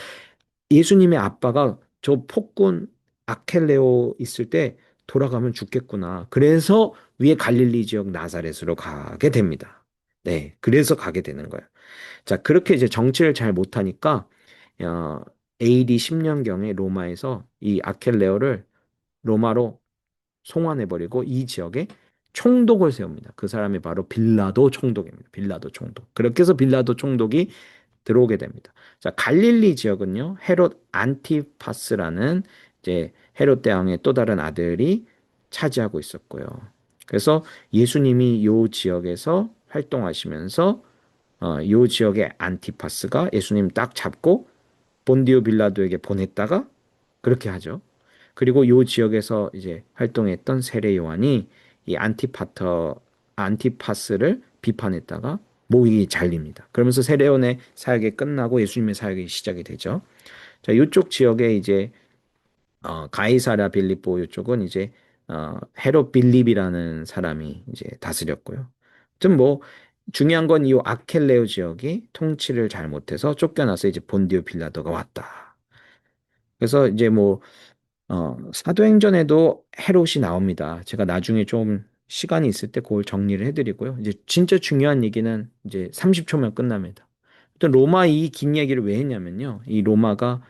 예수님의 아빠가 저 폭군 아켈레오 있을 때 돌아가면 죽겠구나. 그래서 위에 갈릴리 지역 나사렛으로 가게 됩니다. 네, 그래서 가게 되는 거예요. 자, 그렇게 이제 정치를 잘 못하니까 어, AD 10년경에 로마에서 이 아켈레오를 로마로 송환해버리고 이 지역에 총독을 세웁니다. 그 사람이 바로 빌라도 총독입니다. 빌라도 총독. 그렇게 해서 빌라도 총독이 들어오게 됩니다. 자, 갈릴리 지역은요, 헤롯 안티파스라는 이제 헤롯 대왕의 또 다른 아들이 차지하고 있었고요. 그래서 예수님이 요 지역에서 활동하시면서 요 지역의 안티파스가 예수님 딱 잡고 본디오 빌라도에게 보냈다가 그렇게 하죠. 그리고 요 지역에서 이제 활동했던 세례 요한이 이 안티파스를 비판했다가 목이 잘립니다. 그러면서 세례 요한의 사역이 끝나고 예수님의 사역이 시작이 되죠. 자, 이쪽 지역에 이제 가이사랴 빌립보 이쪽은 이제 헤롯 빌립이라는 사람이 이제 다스렸고요. 좀 뭐 중요한 건 이 아켈레오 지역이 통치를 잘못해서 쫓겨나서 이제 본디오 빌라도가 왔다. 그래서 이제 뭐 사도행전에도 헤롯이 나옵니다. 제가 나중에 좀 시간이 있을 때 그걸 정리를 해드리고요. 이제 진짜 중요한 얘기는 이제 30초면 끝납니다. 일단 로마 이 긴 얘기를 왜 했냐면요. 이 로마가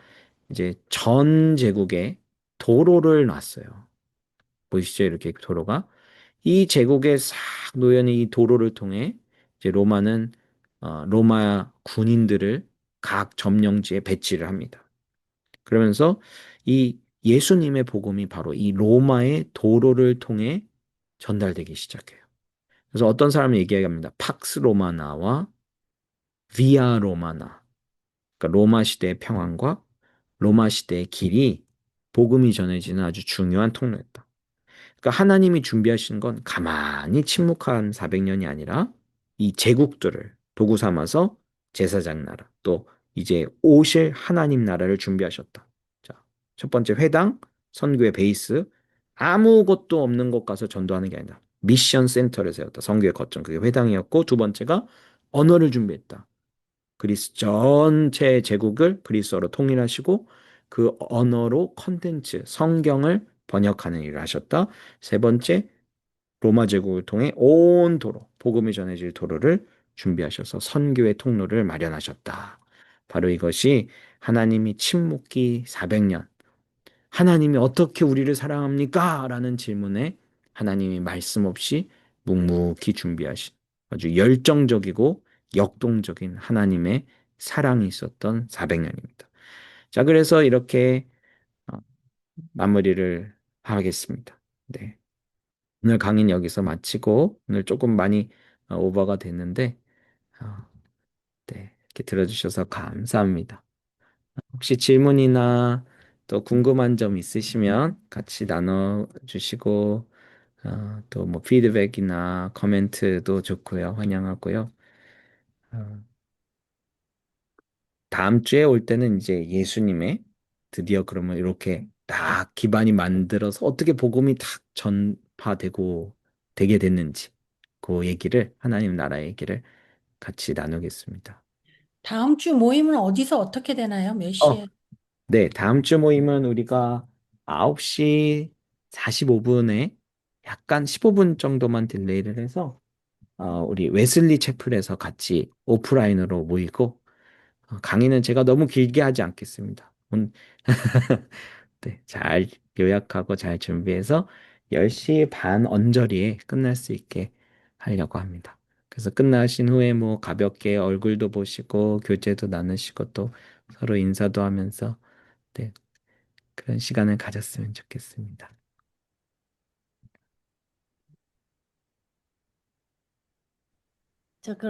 이제 전 제국에 도로를 놨어요. 보이시죠? 이렇게 도로가. 이 제국에 싹 놓여있는 이 도로를 통해 이제 로마는 로마 군인들을 각 점령지에 배치를 합니다. 그러면서 이 예수님의 복음이 바로 이 로마의 도로를 통해 전달되기 시작해요. 그래서 어떤 사람이 얘기합니다. 팍스 로마나와 비아 로마나. 그러니까 로마 시대의 평안과 로마 시대의 길이 복음이 전해지는 아주 중요한 통로였다. 그러니까 하나님이 준비하신 건 가만히 침묵한 400년이 아니라 이 제국들을 도구 삼아서 제사장 나라 또 이제 오실 하나님 나라를 준비하셨다. 자, 첫 번째 회당, 선교의 베이스, 아무것도 없는 곳 가서 전도하는 게 아니다. 미션 센터를 세웠다. 선교의 거점 그게 회당이었고 두 번째가 언어를 준비했다. 그리스 전체 제국을 그리스어로 통일하시고 그 언어로 컨텐츠, 성경을 번역하는 일을 하셨다. 세 번째, 로마 제국을 통해 온 도로, 복음이 전해질 도로를 준비하셔서 선교의 통로를 마련하셨다. 바로 이것이 하나님이 침묵기 400년, 하나님이 어떻게 우리를 사랑합니까? 라는 질문에 하나님이 말씀 없이 묵묵히 준비하신 아주 열정적이고 역동적인 하나님의 사랑이 있었던 400년입니다. 자, 그래서 이렇게 어, 마무리를 하겠습니다. 네. 오늘 강의는 여기서 마치고 오늘 조금 많이 오버가 됐는데 어, 네. 이렇게 들어주셔서 감사합니다. 혹시 질문이나 또 궁금한 점 있으시면 같이 나눠주시고 또 뭐 피드백이나 코멘트도 좋고요. 환영하고요. 어, 다음 주에 올 때는 이제 예수님의 드디어 그러면 이렇게 딱 기반이 만들어서 어떻게 복음이 딱 전파되고 되게 됐는지 그 얘기를 하나님 나라 얘기를 같이 나누겠습니다. 다음 주 모임은 어디서 어떻게 되나요? 몇 어, 시에? 네, 다음 주 모임은 우리가 9시 45분에 약간 15분 정도만 딜레이를 해서 우리 웨슬리 채플에서 같이 오프라인으로 모이고 강의는 제가 너무 길게 하지 않겠습니다. 네, 잘 요약하고 잘 준비해서 10시 반 언저리에 끝날 수 있게 하려고 합니다. 그래서 끝나신 후에 뭐 가볍게 얼굴도 보시고 교제도 나누시고 또 서로 인사도 하면서 네, 그런 시간을 가졌으면 좋겠습니다. 저 그럼